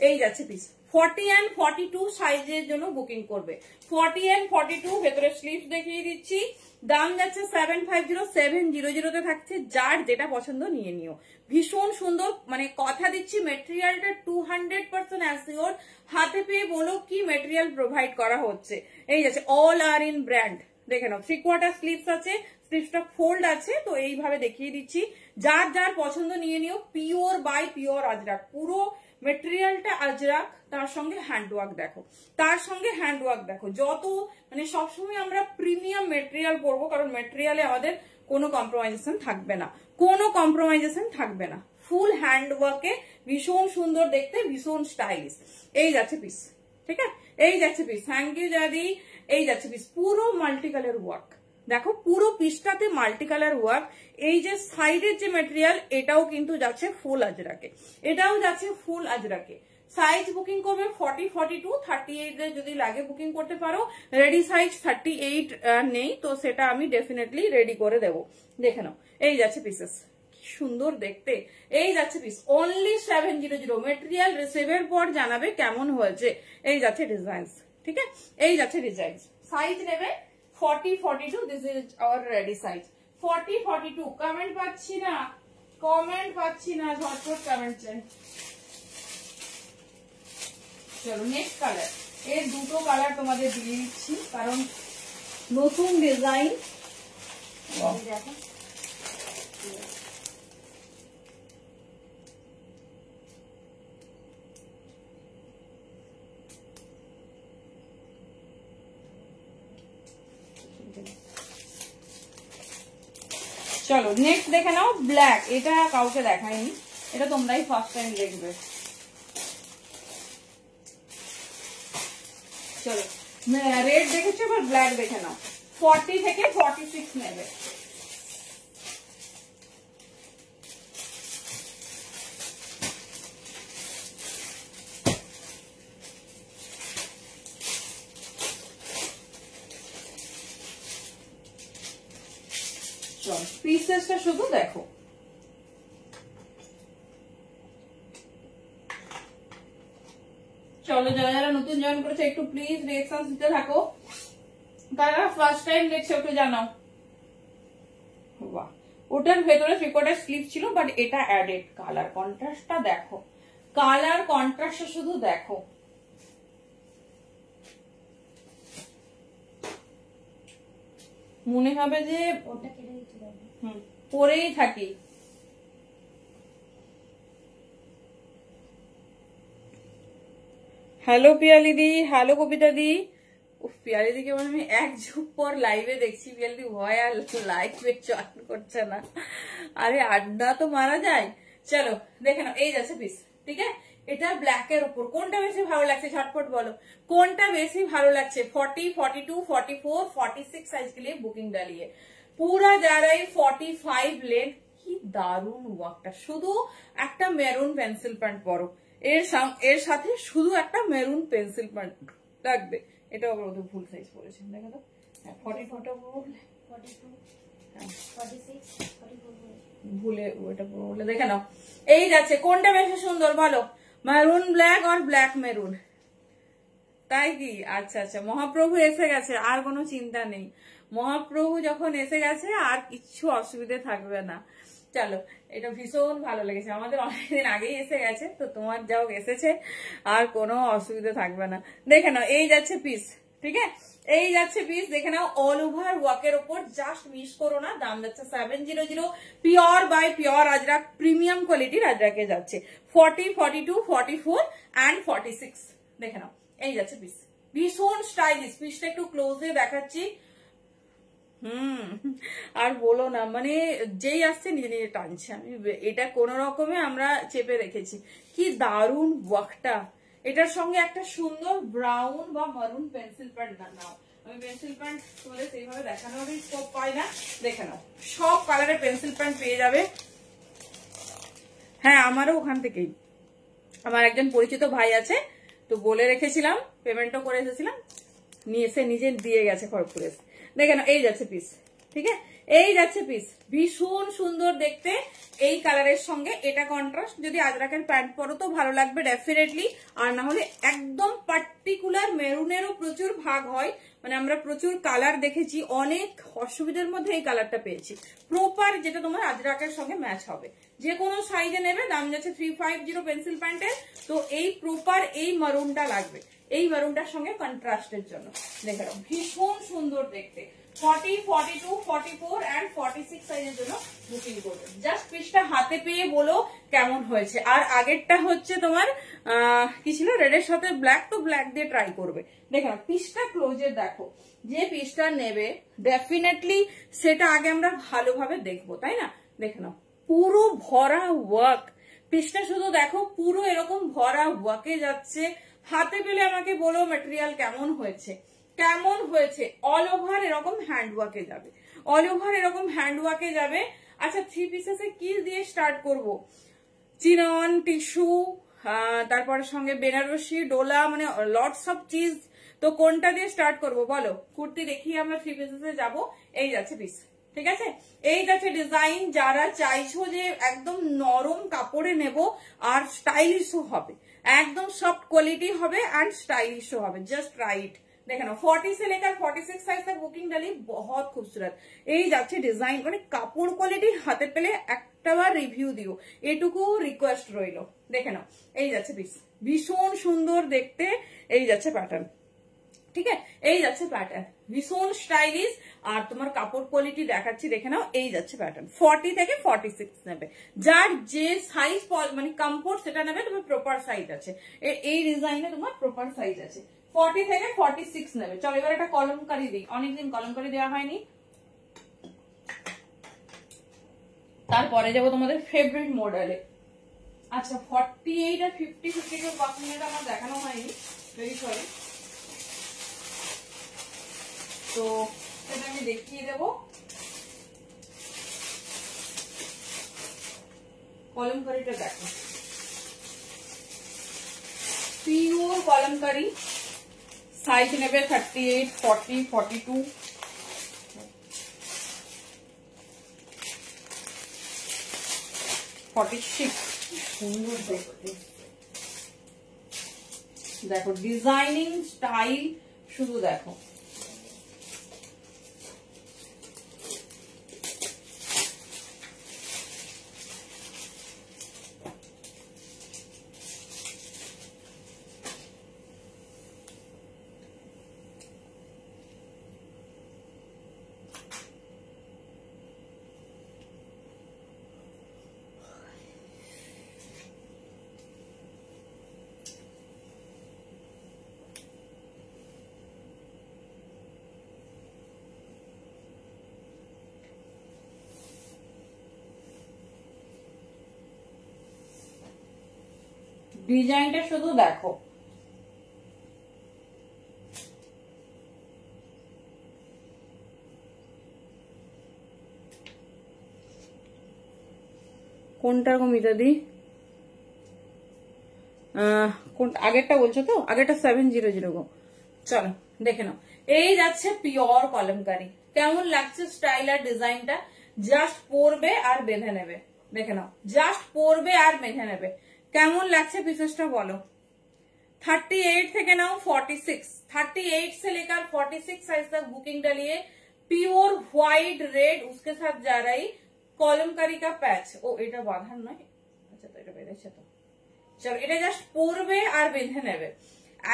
এই যাচ্ছে পিস 40 and 42 সাইজের জন্য বুকিং করবে। 40 and 42 ভেতরে স্লিভস দেখিয়ে দিচ্ছি। দাম যাচ্ছে 750 তে থাকছে। যার যেটা পছন্দ নিয়ে নিও। ভীষণ সুন্দর, মানে কথা দিচ্ছি মেটেরিয়ালটা 200% অ্যাসিওর। হাতে পেয়ে বলো কি মেটেরিয়াল প্রোভাইড করা হচ্ছে। এই যাচ্ছে অল আর ইন ব্র্যান্ড। দেখে নাও, 3/4 স্লিভস আছে, স্লিভসটা ফোল্ড আছে। তো এইভাবে দেখিয়ে দিচ্ছি, যার যার পছন্দ নিয়ে নিও। পিওর বাই পিওর আজরাক, পুরো মেটেরিয়ালটা আজরাক, তার সঙ্গে হ্যান্ডওয়ার্ক দেখো, তার সঙ্গে হ্যান্ডওয়ার্ক দেখো। যত মানে সবসময় আমরা প্রিমিয়াম মেটেরিয়াল পরবো, কারণ মেটেরিয়ালে আমাদের কোনো কম্প্রোমাইজেশন থাকবে না, কোনো কম্প্রোমাইজেশন থাকবে না। ফুল হ্যান্ডওয়ার্কে ভীষণ সুন্দর দেখতে, ভীষণ স্টাইলিশ। এই যাচ্ছে পিস, ঠিক আছে, এই যাচ্ছে পিস। Thank you জাদি। এই যাচ্ছে পিস, পুরো মাল্টি কালার ওয়ার্ক দেখো, পুরো পিসটাতে মাল্টি কালার ওয়ার্ক। এই যে সাইডের যে মেটেরিয়াল, এটাও কিন্তু যাচ্ছে ফুল আজরাকে, এটাও যাচ্ছে ফুল আজরাকে। সাইজ বুকিং করবে 40, 42, 38 যদি লাগে বুকিং করতে পারো। রেডি সাইজ 38 নেই, তো সেটা আমি ডেফিনেটলি রেডি করে দেবো। দেখে নাও, এই যাচ্ছে পিসেস, সুন্দর দেখতে। এই যাচ্ছে পিস অনলি 700। মেটেরিয়াল রিসিভের পর জানাবে কেমন হয়েছে। এই যাচ্ছে ডিজাইন, ঠিক আছে, এই যাচ্ছে ডিজাইন। সাইজ নেবে 40, 42, this is our ready size. 40, 42 comment পাচ্ছি না, কমেন্ট পাচ্ছি না, ঝটপট কমেন্ট চাই। চলো নেক্সট কালার, এর দুটো কালার তোমাদের দিয়ে দিচ্ছি কারণ নতুন ডিজাইন। দেখো চলো নেক্সট দেখে নাও ব্ল্যাক, এটা কাউকে দেখাইনি, এটা তোমরাই ফার্স্ট টাইম দেখবে। চলো রেড দেখেছো, এবার ব্ল্যাক দেখে নাও। 40 থেকে 46 নেবে। চলো পিসেসটা শুধু দেখো, চলো যারা যারা নতুন জয়েন করেছে একটু প্লিজ রিঅ্যাকশন দিতে থাকো, কারা ফার্স্ট টাইম দেখছো একটু জানাও। বাহ, ওটার ভেতরে 3/4 স্লিভ ছিল, বাট এটা অ্যাডেড। কালার কন্ট্রাস্টটা দেখো, কালার কন্ট্রাস্টটা শুধু দেখো। মনে হবে যে ওটা কেটে দিতে হবে, পরেই থাকি। হ্যালো পিয়ালি দি, হ্যালো কবিতা দি। পিয়ালি দিকে মানে আমি এক যুগ পর লাইভে দেখছি। পিয়ালি দি ভয় আর লাইভে জয়েন করছে না। আরে আড্ডা তো মারা যায়। চলো দেখে নাও, এই যাচ্ছে পিস, ঠিক আছে। এটা ব্ল্যাক এর উপর কোনটা বেশি ভালো লাগছে ঝটপট বলো, কোনটা বেশি ভালো লাগছে? 40, 42, 44, 46 साइज के लिए बुकिंग डालिए। पूरा जा रहा है 45 लेंथ। কি দারুণ ওয়ার্কটা, শুধু একটা মেরুন পেন্সিল প্যান্ট পরো, এর সাথে শুধু একটা মেরুন পেন্সিল প্যান্ট লাগবে। এটা আবার ওদের ভুল সাইজ পড়েছে, দেখো তো। 44টা বলে 42, 46, 44 ভুলে ওটা বলে। দেখে নাও, এই যাচ্ছে। কোনটা বেশি সুন্দর বলো? মেরুন ব্ল্যাক আর ব্ল্যাক মেরুন, তাই কি? আচ্ছা আচ্ছা, মহাপ্রভু এসে গেছে, আর কোনো চিন্তা নেই। মহাপ্রভু যখন এসে গেছে আর কিচ্ছু অসুবিধে থাকবে না। চলো, এটা ভীষণ ভালো লেগেছে, আমাদের অনেকদিন আগেই এসে গেছে, তো তোমার যাও এসেছে, আর কোনো অসুবিধা থাকবে না। দেখে নাও, এই যাচ্ছে পিস, ঠিক আছে। এই যাচ্ছে পিস, দেখে নাও। অল ওভার ওয়ার্কের ওপর, জাস্ট মিস করো না। দাম যাচ্ছে 700, pure by pure Ajrakh, premium কোয়ালিটির আজরাকে যাচ্ছে। 40, 42, 44 and 46 দেখে নাও, এই যাচ্ছে পিস। ভীষণ স্টাইলিশ। পিসটা একটু ক্লোজে দেখাচ্ছি। আর বলো না, মানে যেই আসছে নিজে নিজে টানছে। আমি এটা কোন রকমে আমরা চেপে রেখেছি। কি দারুণ ওয়ার্কটা। এটার সঙ্গে একটা সুন্দর ব্রাউন বা মারুন পেন্সিল প্যান্ট নাও। আমি পেন্সিল প্যান্ট তোমাদের সেইভাবে দেখানোর স্কোপ পাই না, দেখে নাও। সব কালারের পেন্সিল প্যান্ট পেয়ে যাবে। হ্যাঁ, আমারও ওখান থেকেই, আমার একজন পরিচিত ভাই আছে, তো বলে রেখেছিলাম, পেমেন্টও করে এসেছিলাম, নিয়ে এসে নিজে দিয়ে গেছে খড়গপুরে। দেখে নাও, এই যাচ্ছে পিস, ঠিক আছে। এই যাচ্ছে পিস, ভীষণ সুন্দর দেখতে। এই কালারের সঙ্গে এটা কন্ট্রাস্ট। যদি আজরাকের প্যান্ট পরো তো ভালো লাগবে ডেফিনেটলি, আর না হলে একদম পার্টিকুলার মেরুনেরও প্রচুর ভাগ হয়, মানে আমরা প্রচুর কালার দেখেছি, অনেক অসুবিধার মধ্যে এই কালারটা পেয়েছি। প্রপার যেটা তোমার আজরাকের সঙ্গে ম্যাচ হবে, যে কোনো সাইজে নেবে। দাম যাচ্ছে 350 পেন্সিল প্যান্টের। তো এই প্রপার এই মারুনটা লাগবে, এই মারুনটার সঙ্গে কন্ট্রাস্টের জন্য। দেখে নাও, ভীষণ সুন্দর দেখতে। 40, 42, 44 and 46 সাইজের জন্য বুকিং করবে। জাস্ট পিসটা হাতে পেয়ে বলো কেমন হয়েছে। আর আগেরটা হচ্ছে তোমার কি ছিল, রেডের সাথে ব্ল্যাক, তো ব্ল্যাক দিয়ে ট্রাই করবে। দেখে নাও, পিসটা ক্লোজে দেখো। যে পিসটা নেবে ডেফিনেটলি সেটা আগে আমরা ভালোভাবে দেখবো, তাই না? দেখে নাও, পুরো ভরা ওয়ার্ক। পিসটা শুধু দেখো, পুরো এরকম ভরা ওয়ার্কে যাচ্ছে। হাতে পেলে আমাকে বলো ম্যাটেরিয়াল কেমন হয়েছে, কেমন হয়েছে। অল ওভার এরকম হ্যান্ড ওয়ার্কে যাবে, অল ওভার এরকম হ্যান্ড ওয়ার্কে যাবে। আচ্ছা, 3 পিসেসে কি দিয়ে স্টার্ট করব? চিনন, টিস্যু, তারপরে সঙ্গে বেনারসি, ডোলা, মানে লটস অফ চিজ। তো কোনটা দিয়ে স্টার্ট করব বলো? কুর্তি দেখিয়ে আমরা 3 পিসেসে যাব। এই যাচ্ছে পিস, ঠিক আছে। এই যাচ্ছে ডিজাইন। যারা চাইছো যে একদম নরম কাপড়ে নেব আর স্টাইলিশও হবে, একদম সফট কোয়ালিটি হবে অ্যান্ড স্টাইলিশও হবে, জাস্ট রাইট। देखे ना 40 से लेकर 46 साइज तक बुकिंग डाली बहुत खूबसूरत এই যাচ্ছে ডিজাইন মানে কাপড় কোয়ালিটি হাতে পেলে একটাবার রিভিউ দিও এটুকু রিকোয়েস্ট রইলো দেখে নাও এই যাচ্ছে পিস ভীষণ সুন্দর দেখতে এই যাচ্ছে প্যাটার্ন ঠিক আছে এই যাচ্ছে প্যাটার্ন ভীষণ স্টাইলিশ আর তোমার কাপড় কোয়ালিটি দেখাচ্ছি দেখে নাও এই যাচ্ছে প্যাটার্ন 40 থেকে 46 নেবে যার যে সাইজ মানে কমফোর্ট সেটা নেবে তোমার প্রপার সাইজ আছে এই ডিজাইনে তোমার প্রপার সাইজ আছে 40 থেকে 46 নেবে চলো এবার একটা কলমকারি দিই অনেকদিন কলমকারি দেওয়া হয়নি তারপরে যাবো তোমাদের ফেভারিট মডেলে আচ্ছা 48 আর 50 52 কসমেটিক আমার দেখানো হয়নি ভেরি সরি তো সেটা আমি দেখিয়ে দেবো কলমকারিটা দেখো পিওর কলমকারি সাইজ নেবে 38 40 42 46 সুন্দর দেখতে দেখো ডিজাইনিং স্টাইল শুধু দেখো ডিজাইনটা শুধু দেখো কোনটা গো মিতাদি আগেরটা বলছো তো আগেরটা 700 গো চলো দেখে নাও এই যাচ্ছে পিওর কলমকারি কেমন লাগছে স্টাইল আর ডিজাইনটা জাস্ট পরবে আর বেঁধে নেবে দেখে নাও জাস্ট পরবে আর বেঁধে নেবে কেমন লাগছে পিসেসটা বলো 38 থেকে नाउ 46 38 से लेकर 46 साइज तक बुकिंग डालिए प्योर व्हाइट रेड उसके साथ जा रही কলমকারি का पैच ও এটা বাঁধার নয় আচ্ছা তো এটা বেঁধেছে তো চলো এটা জাস্ট পরবে আর বেঁধে নেবে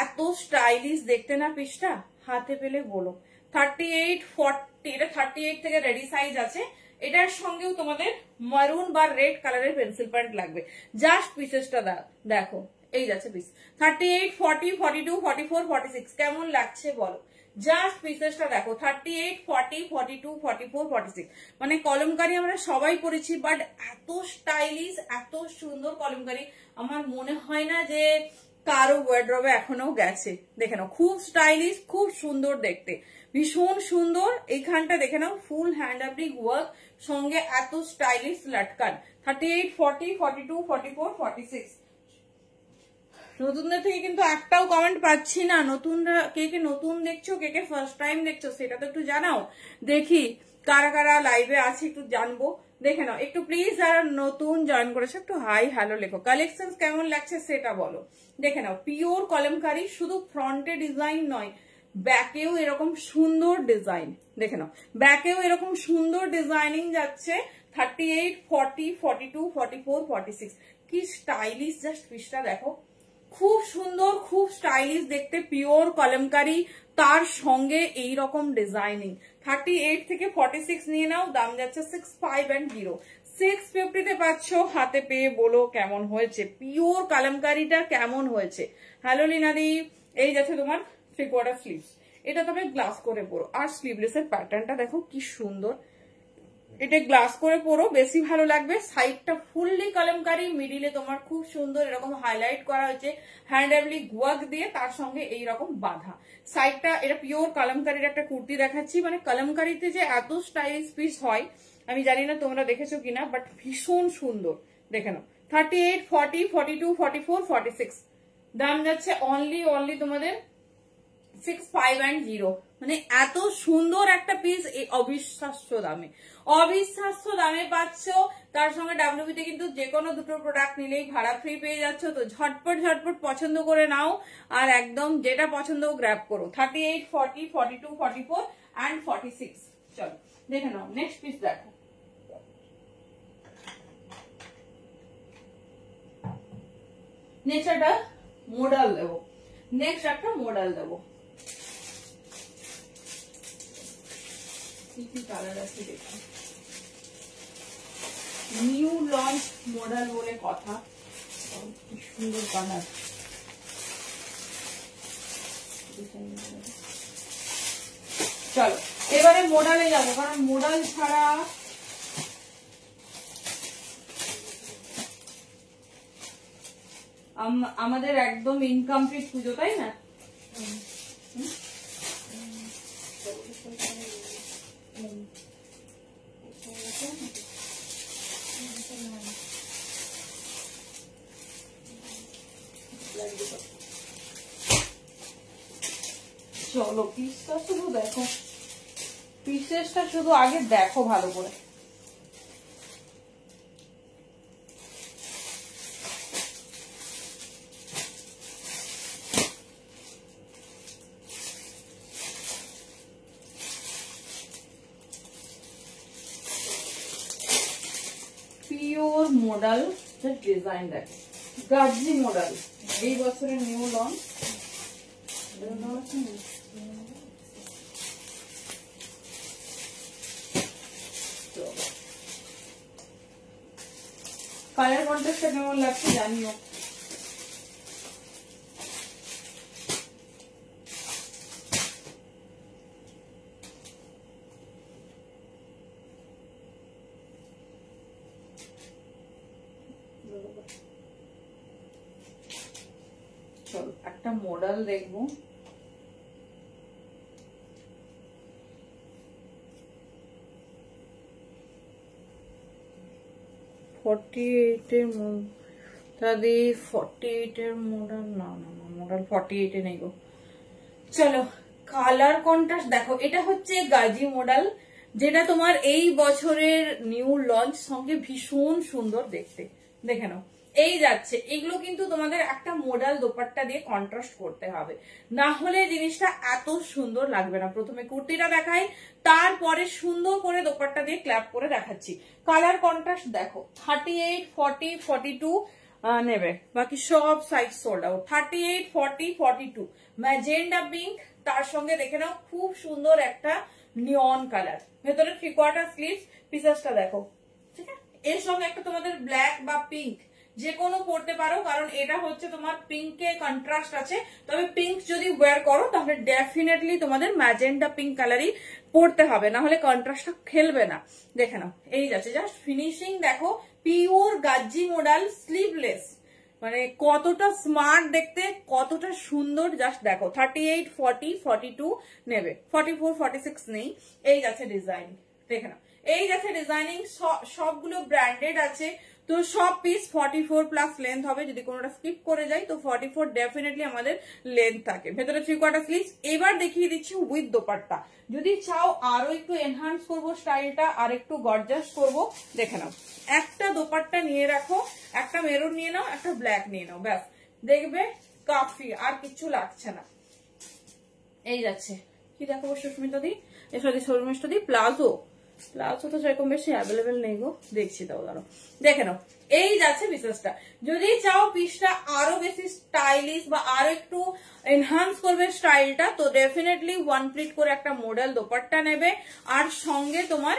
এত স্টাইলিশ দেখতে না পিসটা হাতে পেলে বলো 38 40 এটা 38 থেকে রেডি সাইজ আছে এটার সঙ্গেও তোমাদের মারুন বা রেড কালারের পেন্সিল প্যান্ট লাগবে জাস্ট পিসেসটা দেখো এই যাচ্ছে পিস 38 40 42 44 46 কেমন লাগছে বলো জাস্ট পিসেসটা দেখো 38 40 42 44 46 মানে কলমকারি আমরা সবাই পড়েছি বাট এত স্টাইলিশ এত সুন্দর কলমকারি আমার মনে হয় না যে কারো ওয়ার্ড্রবে এখনো গেছে দেখে নাও খুব স্টাইলিশ খুব সুন্দর দেখতে ভীষণ সুন্দর এইখানটা দেখে নাও ফুল হ্যান্ড এমব্রয়ডারি ওয়ার্ক সঙ্গে এত স্টাইলিশ লটকান 38 40 42 44 46 নতুনদের থেকে কিন্তু একটাও কমেন্ট পাচ্ছি না নতুনরা কে কে নতুন দেখছো কে কে ফার্স্ট টাইম দেখছো সেটা তো একটু জানাও দেখি কারা কারা লাইভে আছে একটু জানবো দেখে নাও একটু প্লিজ যারা নতুন জয়েন করেছো একটু হাই হ্যালো লেখো কালেকশন কেমন লাগছে সেটা বলো দেখে নাও পিওর কলমকারি শুধু ফ্রন্টে ডিজাইন নয় ব্যাকেও এরকম সুন্দর ডিজাইন দেখে নাও ব্যাকেও এরকম সুন্দর ডিজাইনিং যাচ্ছে 38 40 42 44 46 কি স্টাইলিশ জাস্ট পিসটা দেখো খুব সুন্দর খুব স্টাইলিশ দেখতে পিওর কলমকারি তার সঙ্গে এই রকম ডিজাইনিং 38 থেকে 46 নিয়ে নাও দাম যাচ্ছে 65 650 তে পাচ্ছ হাতে পেয়ে বলো কেমন হয়েছে পিওর কলমকারিটা কেমন হয়েছে হ্যালো লিনাদি এই যাচ্ছে তোমার 3/4 স্লিভস এটা তবে গ্লাস করে পরো আর স্লিভলেসের প্যাটার্নটা দেখো কি সুন্দর এটা গ্লাস করে পরো বেশি ভালো লাগবে সাইডটা ফুললি কলমকারি মিডিলে তোমার খুব সুন্দর এরকম হাইলাইট করা হয়েছে হ্যান্ড এমব্রয়ডারি ওয়ার্ক দিয়ে তার সঙ্গে এই রকম বাঁধা সাইডটা এটা পিওর কলমকারির একটা কুর্তি দেখাচ্ছি মানে কলমকারিতে যে এত স্টাইলিশ পিস হয় আমি জানি না তোমরা দেখেছো কিনা বাট ভীষণ সুন্দর দেখে নাও 38 40 42 44 46 দাম যাচ্ছে অনলি তোমাদের 6510 মানে এত সুন্দর একটা পিস এই অবিশ্বাস্য দামে, অবিশ্বাস্য দামে পাচ্ছ। তার সঙ্গে WB তে কিন্তু যে কোনো দুটো প্রোডাক্ট নিলেই ভাড়া ফ্রি পেয়ে যাচ্ছ। তো ঝটপট ঝটপট পছন্দ করে নাও আর একদম যেটা পছন্দ গ্র্যাব করো। 38, 40, 42, 44 and 46। চলো দেখে নাও নেক্সট পিস দেখো। নেক্সট একটা মডেল দেবো, নেক্সট একটা মডেল দেবো। কি কি কালার আছে দেখো, নিউ লঞ্চ মডেল বলে কথা, কি সুন্দর কালার। চলো এবারে মডেলে যাবো, কারণ মডেল ছাড়া আমাদের একদম ইনকমপ্লিট পুজো, তাই না? চলো পিসটা শুধু দেখো, পিসেসটা শুধু আগে দেখো ভালো করে। পিওর মডেল ডিজাইন দেখো, গাজি মডেল, এই বছরের নিউ লঞ্চ। কালার কন্ট্রাস্টটা কেমন লাগছে জানিও। চলো একটা মডেল দেখবো। মডেল না, মডেল 48 নেই গো। চলো কালার কন্ট্রাস্ট দেখো, এটা হচ্ছে গাজি মডেল, যেটা তোমার এই বছরের নিউ লঞ্চ সঙ্গে ভীষণ সুন্দর দেখতে। দেখে নাও এই যাচ্ছে, এগুলো কিন্তু তোমাদের একটা মডেল দোপাট্টা দিয়ে কন্ট্রাস্ট করতে হবে, না হলে জিনিসটা এত সুন্দর লাগবে না। প্রথমে কুর্তিটা দেখাই, তারপরে সুন্দর করে দোপাট্টা দিয়ে ক্ল্যাপ করে দেখাচ্ছি। কালার কন্ট্রাস্ট দেখো, 38, 40, 42 নেবে, বাকি সব size sold out. 38, 40, 42 magenta pink, তার সঙ্গে দেখে নাও খুব সুন্দর একটা নিয়ন কালার, ভেতরে 3/4 স্লিভস। পিসেসটা দেখো, ঠিক আছে? এর সঙ্গে একটা তোমাদের ব্ল্যাক বা পিঙ্ক যে কোনো পড়তে পারো, কারণ এটা হচ্ছে তোমার পিঙ্কে কন্ট্রাস্ট আছে। তবে পিঙ্ক যদি ওয়্যার করো তাহলে ডেফিনেটলি তোমাদের ম্যাজেন্ডা পিঙ্ক কালারই পড়তে হবে, না হলে কন্ট্রাস্টটা খেলবে না। দেখে নাও এই যাচ্ছে, জাস্ট ফিনিশিং দেখো, পিওর গাজি মডেল, স্লিভলেস, মানে কতটা স্মার্ট দেখতে, কতটা সুন্দর, জাস্ট দেখো। 38, 40, 42 নেবে, 44, 46 নেই। এই যাচ্ছে ডিজাইন, দেখে নাও এই যাচ্ছে ডিজাইনিং, সবগুলো ব্র্যান্ডেড আছে। তো সব পিস 44 প্লাস লেন্থ হবে, যদি কোনোটা স্কিপ করে যায় তো 44 ডেফিনেটলি আমাদের লেন্থ থাকে। ভেতরে 3/4 স্লিভস। এবার দেখিয়ে দিচ্ছি উইথ দোপাট্টা, যদি চাও আরো একটু এনহান্স করবো স্টাইলটা, আর একটু গর্জাস করবো, দেখে নাও একটা দোপাট্টা নিয়ে রাখো, একটা মেরুন নিয়ে নাও, একটা ব্ল্যাক নিয়ে নাও, ব্যাস দেখবে কাফি, আর কিছু লাগছে না। এই যাচ্ছে, কি দেখো সুস্মিতা দি, শর্মিষ্ঠা দি, প্লাজো তো সেরকম বেশি অ্যাভেলেবেল নেই গো, দেখছি তাও দাঁড়ো, দেখে নাও এই যাচ্ছে পিসেসটা। যদি চাও পিসটা আরো বেশি স্টাইলিশ বা আরো একটু এনহান্স করবে স্টাইলটা, তো ডেফিনেটলি 1 প্লিট করে একটা মডেল দোপাট্টা নেবে, আর সঙ্গে তোমার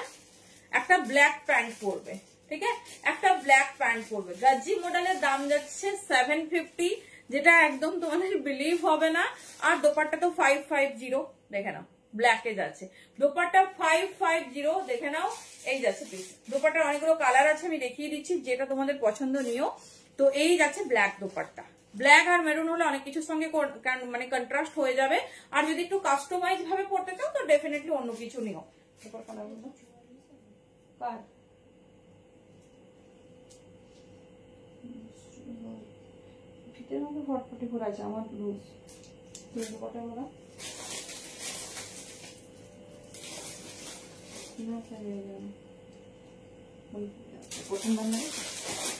একটা ব্ল্যাক প্যান্ট পরবে, ঠিক আছে? একটা ব্ল্যাক প্যান্ট পরবে। গাজি মডেলের দাম যাচ্ছে 750, যেটা একদম তোমাদের বিলিভ হবে না। আর দোপাট্টা তো 550, দেখে নাও ব্ল্যাকে যাচ্ছে দোপাট্টা 550, দেখে নাও এই যাচ্ছে পিস। দোপাট্টার অনেকগুলো কালার আছে, আমি দেখিয়ে দিচ্ছি, যেটা তোমাদের পছন্দ নিও। তো এই যাচ্ছে ব্ল্যাক দোপাট্টা, ব্ল্যাক আর মেরুন হলে অনেক কিছুর সঙ্গে মানে কন্ট্রাস্ট হয়ে যাবে। আর যদি একটু কাস্টমাইজ ভাবে পড়তে চাও তো ডেফিনেটলি অন্য কিছু নিও। ভিতরে মধ্যে ফটফটি করে আছে আমার লুজ,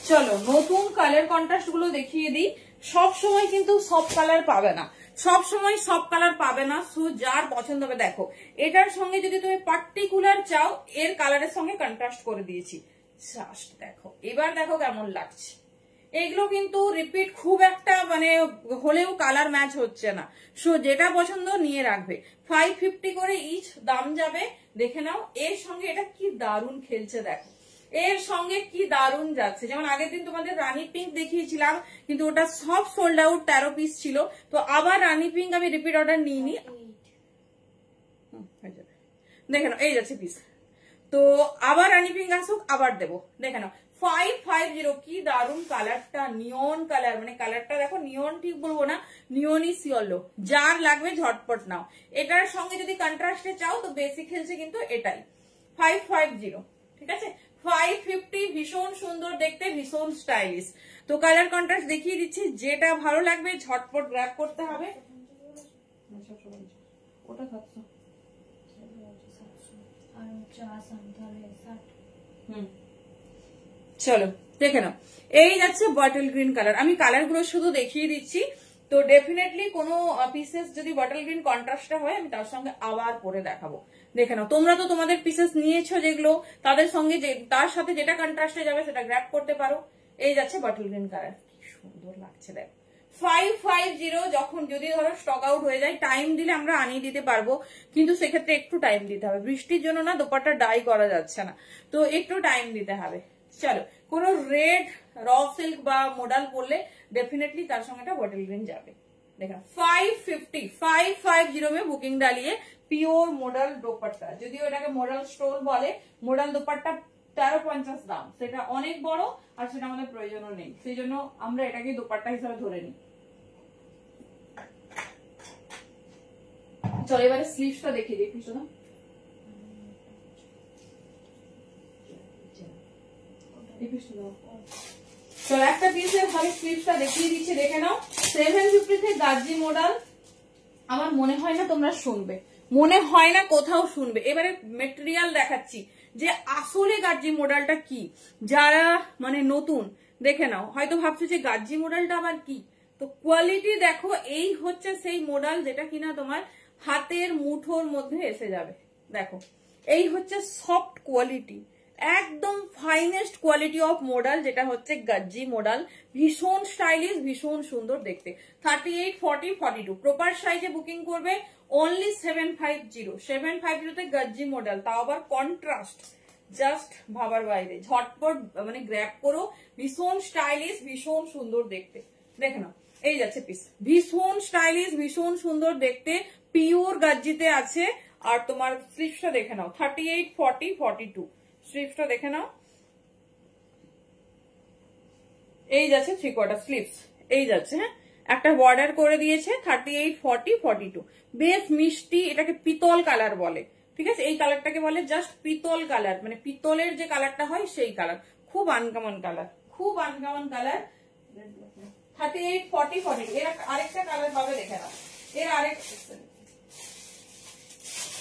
চলো নতুন কালার কন্ট্রাস্ট গুলো দেখিয়ে দিই। সব সময় কিন্তু সব কালার পাবে না, সব সময় সব কালার পাবে না। সো যার পছন্দ হবে, দেখো এটার সঙ্গে যদি তুমি পার্টিকুলার চাও, এর কালারের সঙ্গে কন্ট্রাস্ট করে দিয়েছি, জাস্ট দেখো। এবার দেখো কেমন লাগছে। এগুলো কিন্তু রিপিট খুব একটা মানে হলেও কালার ম্যাচ হচ্ছে না। সো যেটা পছন্দ নিয়ে রাখবে। 550 করে ইচ দাম যাবে, দেখে নাও। এর সঙ্গে এটা কি দারুণ খেলছে দেখো, এর সঙ্গে কি দারুণ যাচ্ছে। যেমন আগের দিন তোমাদের রানী পিঙ্ক দেখিয়েছিলাম, কিন্তু ওটা সব সোল্ড আউট, 13 পিস ছিল। তো আবার রানী পিঙ্ক আমি রিপিট অর্ডার নিইনি, দেখে নাও এই যাচ্ছে পিস। তো আবার রানী পিঙ্ক আসুক, আবার দেবো, দেখে নাও। 550 কি দারুণ কালারটা, নিয়ন কালার, মানে কালারটা দেখো, নিয়ন ঠিক বলবো না, নিয়নই সিওলো। যার লাগবে ঝটপট নাও। এটার সঙ্গে যদি কন্ট্রাস্টে চাও তো বেসিক খেলছে কিন্তু এটাই 550, ঠিক আছে। 550 ভীষণ সুন্দর দেখতে, ভীষণ স্টাইলিশ। তো কালার কন্ট্রাস্ট দেখিয়ে দিচ্ছি, যেটা ভালো লাগবে ঝটপট গ্র্যাব করতে হবে। ওটা চলো দেখে নাও, এই যাচ্ছে বটল গ্রিন কালার। আমি কালার গুলো শুধু দেখিয়ে দিচ্ছি। তো ডেফিনেটলি কোনো পিসেস যদি বটল গ্রিন কন্ট্রাস্টটা হয়, আমি তার সঙ্গে আবার পরে দেখাবো। দেখে নাও, তোমরা তো তোমাদের পিসেস নিয়েছো যেগুলো, তাদের সঙ্গে তার সাথে যেটা কন্ট্রাস্টে যাবে সেটা গ্র্যাব করতে পারো। এই যাচ্ছে বটল গ্রিন কালার, কি সুন্দর লাগছে দেখো। 550 যখন যদি ধরো স্টক আউট হয়ে যায়, টাইম দিলে আমরা আনিয়ে দিতে পারবো, কিন্তু সেক্ষেত্রে একটু টাইম দিতে হবে। বৃষ্টির জন্য না দোপাট্টা ডাই করা যাচ্ছে না, তো একটু টাইম দিতে হবে। চলো, কোন রেড র সিল্ক বা মোডাল পরলে ডেফিনেটলি তার সঙ্গে একটা বটল গ্রিন যাবে। देखा 550 में बुकिंग डालिए পিওর মোডাল দোপাট্টা। যদিও এটাকে মোডাল স্টোল বলে, মোডাল দোপাট্টা 1350 দাম, সেটা অনেক বড় আর সেটা আমাদের প্রয়োজনও নেই, সেই জন্য আমরা এটাকে দোপাট্টা হিসাবে ধরে নিই। চলো এবারে স্লিভসটা দেখিয়ে দিই একটু। শোনো, চলো একটা পিসের ভাবে স্লিভসটা দেখিয়ে দিচ্ছি, দেখে নাও। 750 থেকে গাজি মডেল। আমার মনে হয় না তোমরা শুনবে, মনে হয় না কোথাও শুনবে। এবারে মেটেরিয়াল দেখাচ্ছি যে আসলে গাজি মডেলটা কি। যারা মানে নতুন দেখে নাও, হয়তো ভাবছো যে গাজি মডেলটা আবার কি। তো কোয়ালিটি দেখো, এই হচ্ছে সেই মডেল যেটা কিনা তোমার হাতের মুঠোর মধ্যে এসে যাবে। দেখো এই হচ্ছে সফট কোয়ালিটি, একদম ফাইনেস্ট কোয়ালিটি অফ মডেল, যেটা হচ্ছে গাজ্জি মডেল। ভীষণ স্টাইলিশ, ভীষণ সুন্দর দেখতে। 38, 40, 42 প্রপার সাইজে বুকিং করবে। অনলি 750 তে গাজ্জি মডেল, তাও আবার কন্ট্রাস্ট, জাস্ট ভাবার বাইরে। ঝটপট মানে গ্র্যাব করো, ভীষণ স্টাইলিশ, ভীষণ সুন্দর দেখতে। দেখে নাও এই যাচ্ছে পিস, ভীষণ স্টাইলিশ, ভীষণ সুন্দর দেখতে, পিওর গাজ্জিতে আছে। আর তোমার স্লিভসটা দেখে নাও, 38, 40, 42 স্লিভসটা দেখে নাও। এই যাচ্ছে 3/4 স্লিভস, এই যাচ্ছে। হ্যাঁ, একটা বর্ডার করে দিয়েছে। 38, 40, 42 বেশ মিষ্টি, এটাকে পিতল কালার বলে, ঠিক আছে। এই কালারটাকে বলে জাস্ট পিতল কালার, মানে পিতলের যে কালারটা হয় সেই কালার। খুব আনকমন কালার, খুব আনকমন কালার। 38, 40, 42 এর আরেকটা কালার পাবে, দেখে নাও। এর আরেক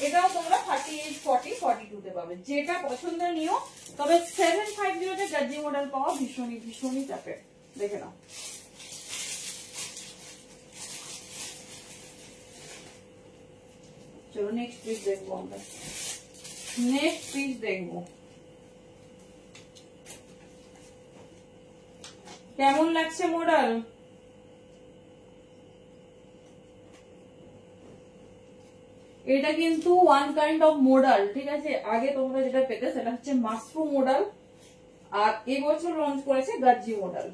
এটাও তোমরা 38, 40, 42 তে পাবে, যেটা পছন্দ নিও। তবে 750 তে গাজ্জি মডেল পাওয়া ভীষণই ভীষণই চাপের, দেখে নাও। চলো নেক্সট পিস দেখবো আমরা, নেক্সট পিস দেখবো কেমন লাগছে মডেল। এটা কিন্তু ওয়ান কাইন্ড অফ মডেল, ঠিক আছে। আগে তোমরা যেটা পেতে সেটা হচ্ছে মাশরুম মডেল, আর এবছর লঞ্চ করেছে গাজ্জি মডেল।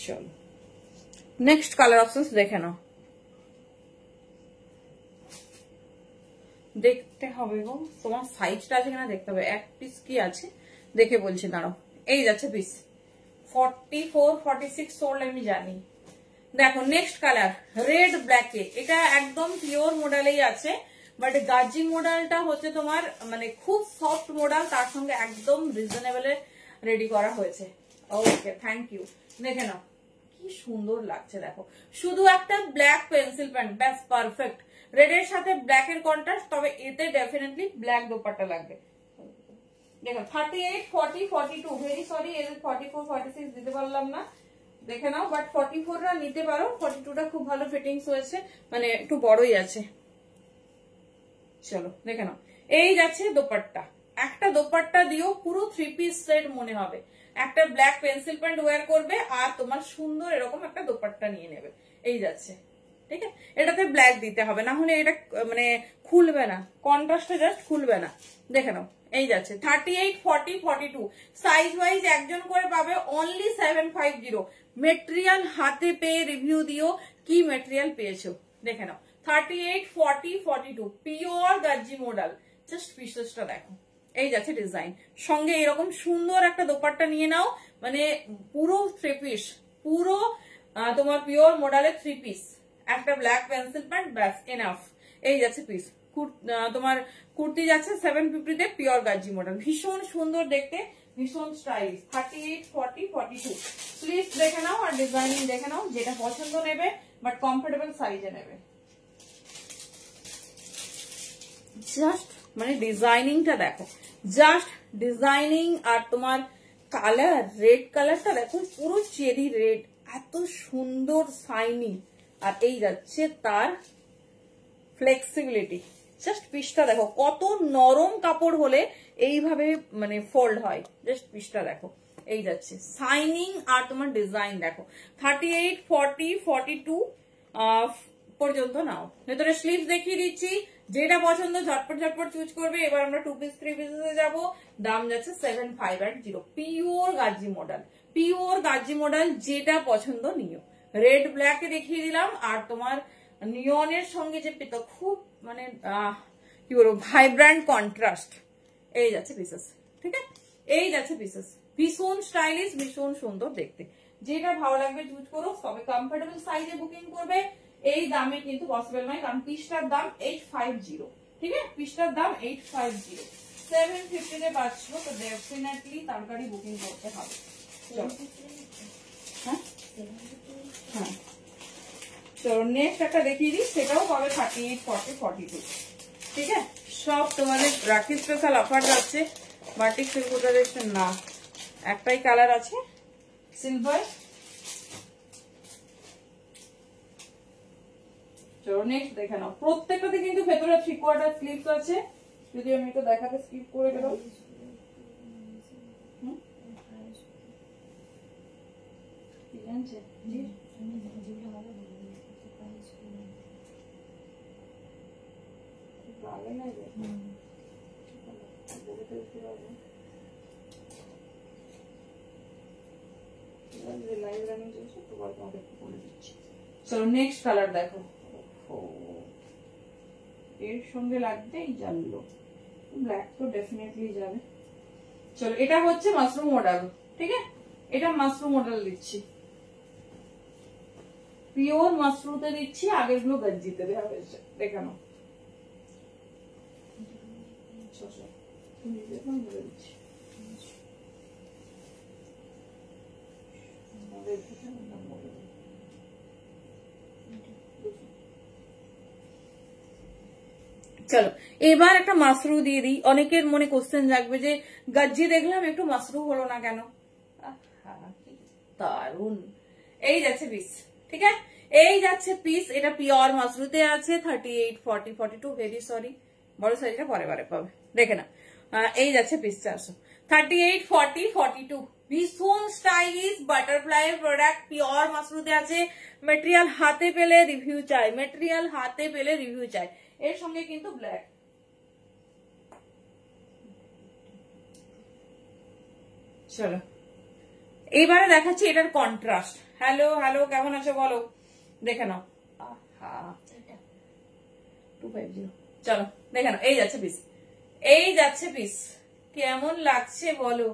চলো নেক্সট কালার অপশনস দেখে নাও। দেখতে হবে গো, তোমার সাইজটা আছে কিনা দেখতে হবে। এক পিস কি আছে দেখে বলছি, দাঁড়াও। এই যাচ্ছে পিস 44, 46 সোল্ড আমি জানি। দেখো নেক্সট কালার রেড ব্ল্যাকে, এটা একদম পিওর মডেলেই আছে, বাট গাজ্জি মডেলটা হচ্ছে তোমার মানে খুব সফট মডেল, তার সঙ্গে একদম রিজনেবল রেডি করা হয়েছে। ওকে, থ্যাংক ইউ। দেখে নাও কি সুন্দর লাগছে, দেখো শুধু একটা ব্ল্যাক পেন্সিল প্যান্ট, ব্যাস পারফেক্ট। রেড এর সাথে ব্ল্যাক এর কন্ট্রাস্ট, তবে এতে ডেফিনেটলি ব্ল্যাক দোপাট্টা লাগবে। দেখো 38, 40, 42, ভেরি সরি এর 44, 46 দিতে পারলাম না, দেখে নাও। বাট 44টা নিতে পারো, 42টা খুব ভালো ফিটিংস হয়েছে, মানে একটু বড়ই আছে। চলো দেখে নাও, এই যাচ্ছে দোপাট্টা। একটা দোপাট্টা দিও পুরো 3 পিস সেট মনে হবে। একটা ব্ল্যাক পেন্সিল প্যান্ট ওয়্যার করবে আর তোমার সুন্দর এরকম একটা দোপাট্টা নিয়ে নেবে, এই যাচ্ছে। ঠিক আছে, এটাতে ব্ল্যাক দিতে হবে, না হলে এটা মানে খুলবে না, কন্ট্রাস্টে জাস্ট খুলবে না। দেখে নাও, এই যাচ্ছে 38, 40, 42 সাইজ ওয়াইজ একজন করে পাবে, অনলি 750। মেটেরিয়াল হাতে পেয়ে রিভিউ দিও কি মেটেরিয়াল পেয়েছো। দেখে নাও 38, 40, 42 পিওর গাজ্জি মডেল। জাস্ট পিসেসটা দেখো, এই যাচ্ছে ডিজাইন। সঙ্গে এরকম সুন্দর একটা দোপাট্টা নিয়ে নাও, মানে পুরো 3 পিস, পুরো তোমার পিওর মডেলের 3 পিস, একটা ব্ল্যাক পেন্সিল প্যান্ট, ব্যাস এনাফ। এই যাচ্ছে পিস। তোমার কুর্তি যাচ্ছে 750 তে, পিওর গাজ্জি মডেল, ভীষণ সুন্দর দেখতে, ভীষণ স্টাইলিশ। 38, 40, 42 স্লিভস দেখে নাও আর ডিজাইনিং দেখে নাও, যেটা পছন্দ নেবে, বাট কমফোর্টেবল সাইজে নেবে। জাস্ট মানে ডিজাইনিংটা দেখো, জাস্ট ডিজাইনিং। আর তোমার কালার, রেড কালারটা দেখো, পুরো চেরি রেড, এত সুন্দর শাইনি। আর এই যাচ্ছে তার ফ্লেক্সিবিলিটি, জাস্ট পিসটা দেখো কত নরম কাপড় হলে এইভাবে মানে ফোল্ড হয়। জাস্ট পিসটা দেখো, এই যাচ্ছে শাইনিং আর তোমার ডিজাইন দেখো। 38, 40, 42 পর্যন্ত নাও। ভেতরে স্লিভস দেখিয়ে দিচ্ছি, যেটা পছন্দ ঝটপট ঝটপট চুজ করবে। এবার আমরা 2 পিস 3 পিসে যাবো। দাম যাচ্ছে 7580, পিওর গাজ্জি মডেল, পিওর গাজ্জি মডেল, যেটা পছন্দ নিও। রেড ব্ল্যাকে দেখিয়ে দিলাম, আর তোমার নিয়নের সঙ্গে যে পেতো, খুব মানে কি বলবো, ভাইব্রেন্ট কন্ট্রাস্ট। এই যাচ্ছে পিসেস, ঠিক আছে, এই যাচ্ছে পিসেস, ভীষণ স্টাইলিশ, ভীষণ সুন্দর দেখতে। যেটা ভালো লাগবে চুজ করো, তবে কমফোর্টেবল সাইজে বুকিং করবে। এই দামে কিন্তু পসিবল নয়, কারণ পিসটার দাম 850, ঠিক আছে, পিসটার দাম 850, 750 তে পাচ্ছ, তো ডেফিনেটলি তাড়াতাড়ি বুকিং করতে হবে। হ্যাঁ হ্যাঁ, তো নেক্সট একটা দেখিয়ে দিই, সেটাও পাবে 38, 40, 42, ঠিক আছে। সব তোমাদের রাখি স্পেশাল অফার যাচ্ছে, বাটিক সিল্ক না, একটাই কালার আছে সিলভার। চলো নেক্সট দেখে নাও, প্রত্যেকটাতে কিন্তু ভেতরে 3/4 স্লিভস আছে। যদি আমি একটু দেখাতে স্কিপ করে গেলাম, চলো নেক্সট কালার দেখো, এর সঙ্গে লাগবে এই জানলো, ব্ল্যাক তো ডেফিনেটলি যাবে। চলো এটা হচ্ছে মাশরুম মডেল, ঠিক আছে, এটা মাশরুম মডেল দিচ্ছি, পিওর মাশরুমতে দিচ্ছি, আগের গুলো গজ্জিতে দেওয়া হয়েছে। দেখানো চলো এবার একটা মাশরু দিয়ে দিই। অনেকের মনে কোশ্চেন জাগবে যে গজ্জি দেখলাম একটু মাশরু হলো না কেন, দারুন। এই যাচ্ছে পিস, ঠিক আছে, এই যাচ্ছে পিস, এটা পিওর মাশরুতে আছে। 38, 40, 42 ভেরি সরি, বড় সাইজটা পরে বারে পাবে, দেখে না। এই যাচ্ছে পিস 400, 38, 40, 42 ভীষণ স্টাইলিশ বাটারফ্লাই প্রোডাক্ট, পিওর মাশরুতে আছে। মেটেরিয়াল হাতে পেলে রিভিউ চাই, মেটেরিয়াল হাতে পেলে রিভিউ চাই। এর সঙ্গে কিন্তু ব্ল্যাক। চলো এইবারে দেখাচ্ছি এটার কন্ট্রাস্ট। হ্যালো হ্যালো, কেমন আছো বলো, দেখে নাও। 250, চলো দেখে নাও, এই যাচ্ছে পিস, এই যাচ্ছে পিস, কেমন লাগছে বলো।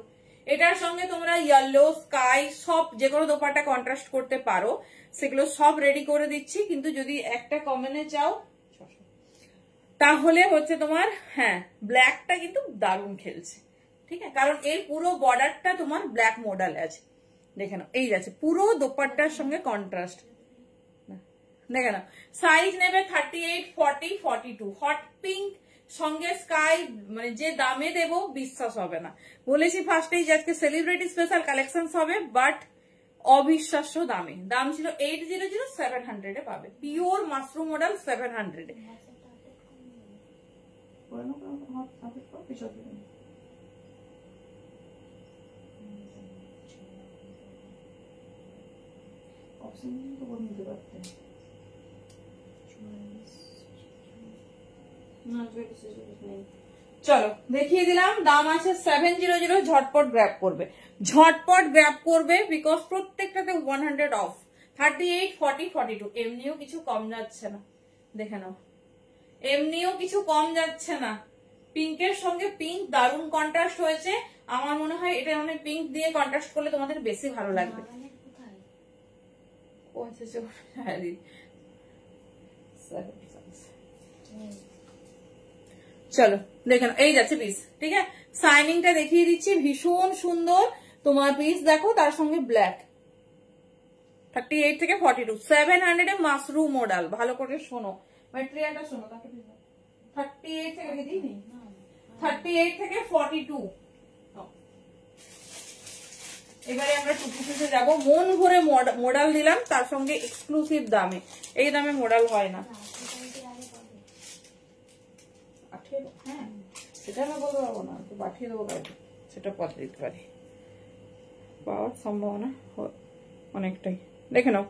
এটার সঙ্গে তোমরা ইয়েলো, স্কাই সব যে কোনো দোপাট্টা কন্ট্রাস্ট করতে পারো, সেগুলো সব রেডি করে দিচ্ছি। কিন্তু যদি একটা কমনে চাও তাহলে হচ্ছে তোমার, হ্যাঁ ব্ল্যাকটা কিন্তু দারুণ খেলছে, ঠিক আছে, কারণ এর পুরো বর্ডারটা তোমার ব্ল্যাক মডেল আছে। দেখে নাও, এই যাচ্ছে পুরো দোপাট্টার সঙ্গে কন্ট্রাস্ট। দেখে নাও, সাইজ নেবে 38, 40, 42। হট পিঙ্ক সঙ্গে স্কাই, মানে যে দামে দেব বিশ্বাস হবে না। বলেছি ফার্স্টেই যে আজকে সেলিব্রিটি স্পেশাল কালেকশন হবে, বাট অবিশ্বাস্য দামে। দাম ছিল 800, 700 এ পাবে। পিওর মাশরুম মডেল 700 এ। চলো দেখিয়ে দিলাম, দাম আছে 700। ঝটপট গ্র্যাব করবে, ঝটপট গ্র্যাব করবে, বিকজ প্রত্যেকটাতে 100 অফ। 38, 40, 42। এমনিও কিছু কম যাচ্ছে না, দেখে নাও, এমনিও কিছু কম যাচ্ছে না। পিঙ্কের সঙ্গে পিঙ্ক দারুণ কন্ট্রাস্ট হয়েছে। আমার মনে হয় এটা অনেক পিঙ্ক দিয়ে কন্ট্রাস্ট করলে তোমাদের বেশি ভালো লাগবে। চলো দেখে নাও, এই যাচ্ছে পিস। ঠিক আছে, শাইনিংটা দেখিয়ে দিচ্ছি, ভীষণ সুন্দর তোমার পিস। দেখো তার সঙ্গে ব্ল্যাক। 38 থেকে 42, 700 এ মাশরুম মডেল। ভালো করে শোনো, ম্যাটেরিয়ালটা শোনো। 38 থেকে 38 থেকে 42। এবারে আমরা টু পিসে যাবো। মন ভরে মডেল দিলাম, তার সঙ্গে এক্সক্লুসিভ দামে। এই দামে মডেল হয় না। হ্যাঁ, সেটা আমি বলতে পারবো না, তো পাঠিয়ে দেবো গাড়ি, সেটা পথে দিতে পারি, পাওয়ার সম্ভাবনা অনেকটাই। দেখে নাও,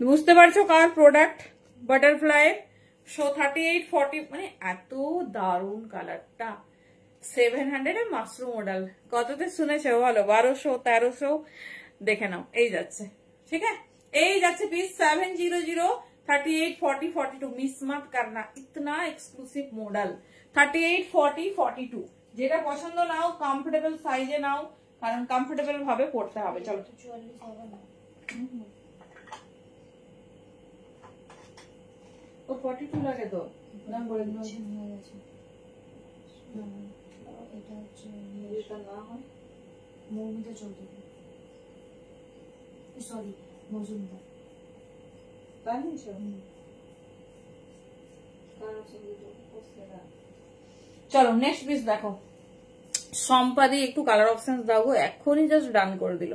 বুঝতে পারছো কার প্রোডাক্ট? বাটারফ্লাই। শো 38, 40, মানে এত দারুণ কালারটা। 700 এ মাশরুম মডেল। কততে শুনেছো বলো? 1200, 1300। দেখে নাও, এই যাচ্ছে। ঠিক আছে, এই যাচ্ছে পিস 700, 38, 40, 42। मिस मत करना, इतना एक्सक्लूसिव मॉडल। 38, 40, 42। যেটা পছন্দ নাও, কমফোর্টেবল সাইজে নাও, কারণ কমফোর্টেবল ভাবে পড়তে হবে। চলো, ও 42 লাগে তো, দাম বলে দিন। এটা হচ্ছে এটা না হয় মৌমিতা চৌধুরী, সরি মজুমদার। তাই নিছো? চলো নেক্সট পিস দেখো। সম্পাদি একটু কালার অপশন দাও, এখনই জাস্ট ডান করে দিল।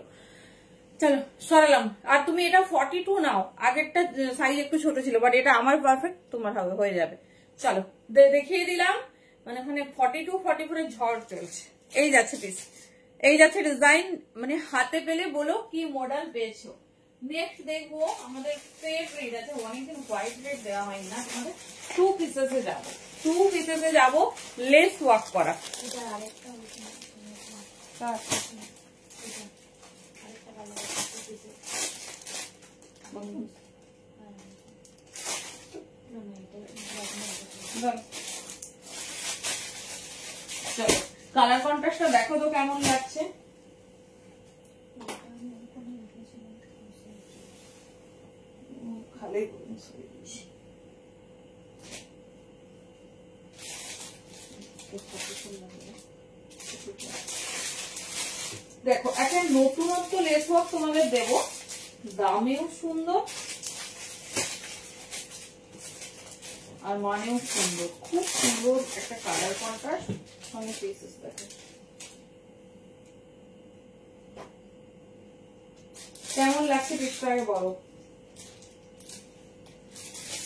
চলো সরালাম। আর তুমি এটা 42 নাও, আগেরটা সাইজ একটু ছোট ছিল, বাট এটা আমার পারফেক্ট, তোমার হবে, হয়ে যাবে। চলো দেখিয়ে দিলাম, মানে ওখানে 42, 44 এর ঝড় চলছে। এই যাচ্ছে পিস, এই যাচ্ছে ডিজাইন, মানে হাতে পেলে বলো কি মডেল পেয়েছো। নেক্সট দেখবো আমাদের ফেভারিট আছে, অনেকদিন হোয়াইট রেড দেওয়া হয়নি না তোমাদের। 2 পিসেসে যাবো, 2 পিসেসে যাবো, লেস ওয়ার্ক করা। এটা আরেকটা হচ্ছে কালার কন্ট্রাস্টটা দেখো তো কেমন লাগছে। খালি দেখো, একটা নতুনত্ব লেস ওয়ার্ক তোমাদের দেবো, দামেও সুন্দর আর মানেও সুন্দর। খুব সুন্দর একটা কালার কন্ট্রাস্ট সঙ্গে পিসেস। দেখো কেমন লাগছে পিসটা আগে বলো।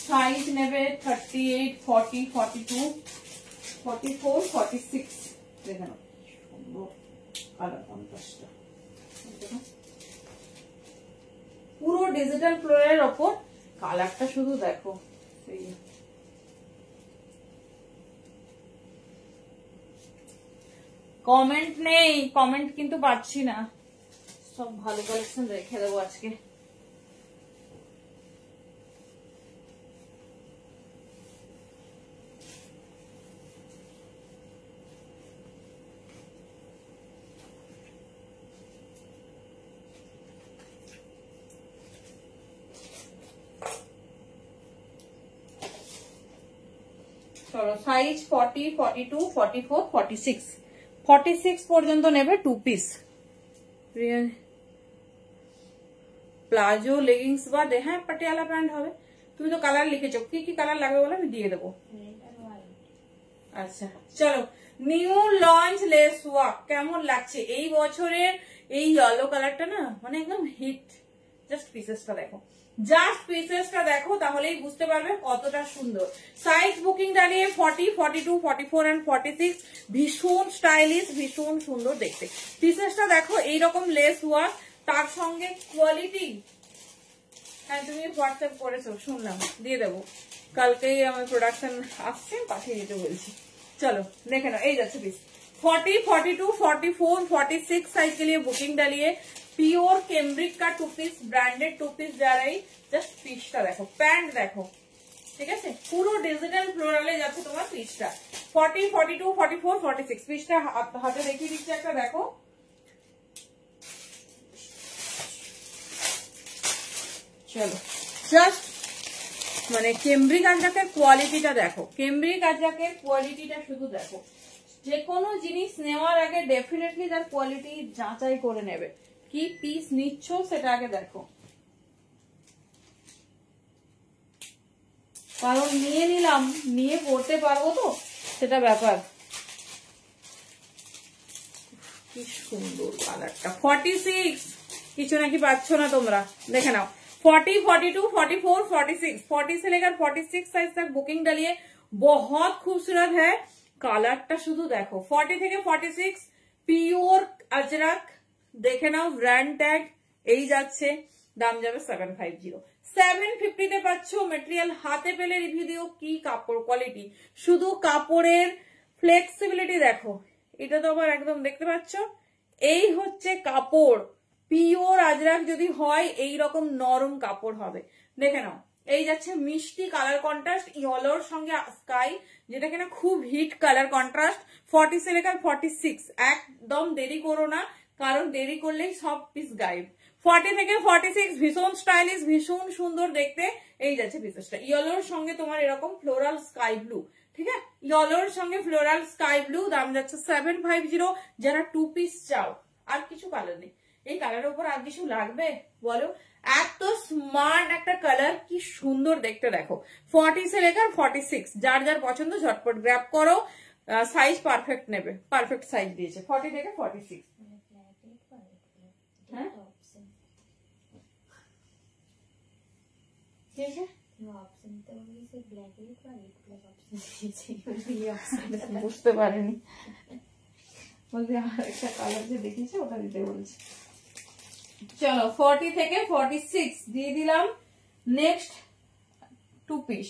সাইজ নেবে 38, 40, 42, 44, 46। দেখে নাও সুন্দর কালার কন্ট্রাস্টটা, পুরো ডিজিটাল ফ্লোরের ওপর কালারটা শুধু দেখো। কমেন্ট নেই, কমেন্ট কিন্তু পাচ্ছি না। সব ভালো কালেকশন রেখে দেবো আজকে। চলো সাইজ 40, 42, 44, 46। 46 পর্যন্ত নেবে 2 পিস। প্লাজো লেগিংস বাদে হ্যাঁ পাটিয়ালা প্যান্ট হবে। তুমি তো কালার লিখেছো, কি কি কালার লাগবে বলে আমি দিয়ে দেবো। আচ্ছা চলো, নিউ লঞ্চ লেস ওয়ার্ক কেমন লাগছে এই বছরের এই ইয়েলো কালারটা না, মানে একদম হিট। জাস্ট পিসেসটা দেখো, জাস্ট পিসেসটা দেখো, তাহলেই বুঝতে পারবে কতটা সুন্দর। সাইজ বুকিং দাঁড়িয়ে 40, 42, 44 and 46। ভীষণ স্টাইলিশ, ভীষণ সুন্দর দেখতে। পিসেসটা দেখো, এইরকম লেস ওয়ার্ক, তার সঙ্গে কোয়ালিটি। হ্যাঁ তুমি হোয়াটসঅ্যাপ করেছো শুনলাম, দিয়ে দেবো কালকেই। আমার প্রোডাকশন আসছে, পাঠিয়ে দিতে বলছি। চলো দেখে নাও, এই যাচ্ছে পিস 40, 42, 44, 46 साइज के लिए बुकिंग डालिए। प्योर कैम्ब्रिक का 2 पीस, ब्रांडेड 2 पीस जा रही। जस्ट पिसটা দেখো, প্যান্ট দেখো, ঠিক আছে পুরো ডিজিটাল ফ্লোরালে যাচ্ছে তোমার পিসটা। 40, 42, 44, 46 পিসটা হাতে দেখিয়ে দিচ্ছি একটা, দেখো চলো। জাস্ট মানে কেমব্রিক আজরাকের কোয়ালিটিটা দেখো, কেমব্রিক আজরাকের কোয়ালিটিটা শুধু দেখো। যে কোনো জিনিস নেওয়ার আগে ডেফিনেটলি তার কোয়ালিটি যাচাই করে নেবে। কি পিস নিচ্ছ সেটা আগে দেখো, কারণ নিয়ে নিলাম, নিয়ে পড়তে পারবো তো, সেটা ব্যাপার। কি সুন্দর কালারটা। 46 কিছু নাকি পাচ্ছ না তোমরা, দেখে নাও। 40, 42, 44, 46, 40 से लेकर 46 साइज तक बुकिंग डालिए। बहुत खूबसूरत है, কালারটা শুধু দেখো। 40 থেকে 46 পিওর আজরাক, দেখে নাও ব্র্যান্ড ট্যাগ এই যাচ্ছে। দাম যাবে 750। 750 তে পাচ্ছ। মেটেরিয়াল হাতে পেলে রিভিউ দিও কি কাপড় কোয়ালিটি, শুধু কাপড়ের ফ্লেক্সিবিলিটি দেখো। এটা তো আবার একদম দেখতে পাচ্ছ, এই হচ্ছে কাপড়। পিওর আজরাক যদি হয় এই রকম নরম কাপড় হবে। দেখে নাও, এই যাচ্ছে মিষ্টি কালার কন্ট্রাস্ট ইয়েলোর সঙ্গে স্কাই, যেটা কিনা খুব হিট কালার কন্ট্রাস্ট। 40 से लेकर 46, একদম দেরি করো না, কারণ দেরি করলেই সব পিস গায়েব। 40 থেকে 46 ভীষণ স্টাইলিশ, ভীষণ সুন্দর দেখতে। এই যাচ্ছে পিসেসটা ইয়েলোর সঙ্গে তোমার এরকম ফ্লোরাল স্কাই ব্লু, ঠিক আছে ইয়েলোর সঙ্গে ফ্লোরাল স্কাই ব্লু। দাম যাচ্ছে 750। যারা 2 পিস চাও, আর কিছু কালার নেই এই কালারের উপর, আর কিছু লাগবে বলো? এত স্মার্ট একটা কালার, কি সুন্দর দেখতে দেখো। 40 से लेकर 46, যার যার পছন্দ ঝটপট গ্র্যাব করো। সাইজ পারফেক্ট নেবে, পারফেক্ট সাইজ দিয়েছে 40 থেকে 46। হ্যাঁ বুঝতে পারিনি, বলতে আরেকটা কালার যে দেখেছি ওটা দিতে বলছি। চলো 40 থেকে 46 দিয়ে দিলাম। নেক্সট 2 পিস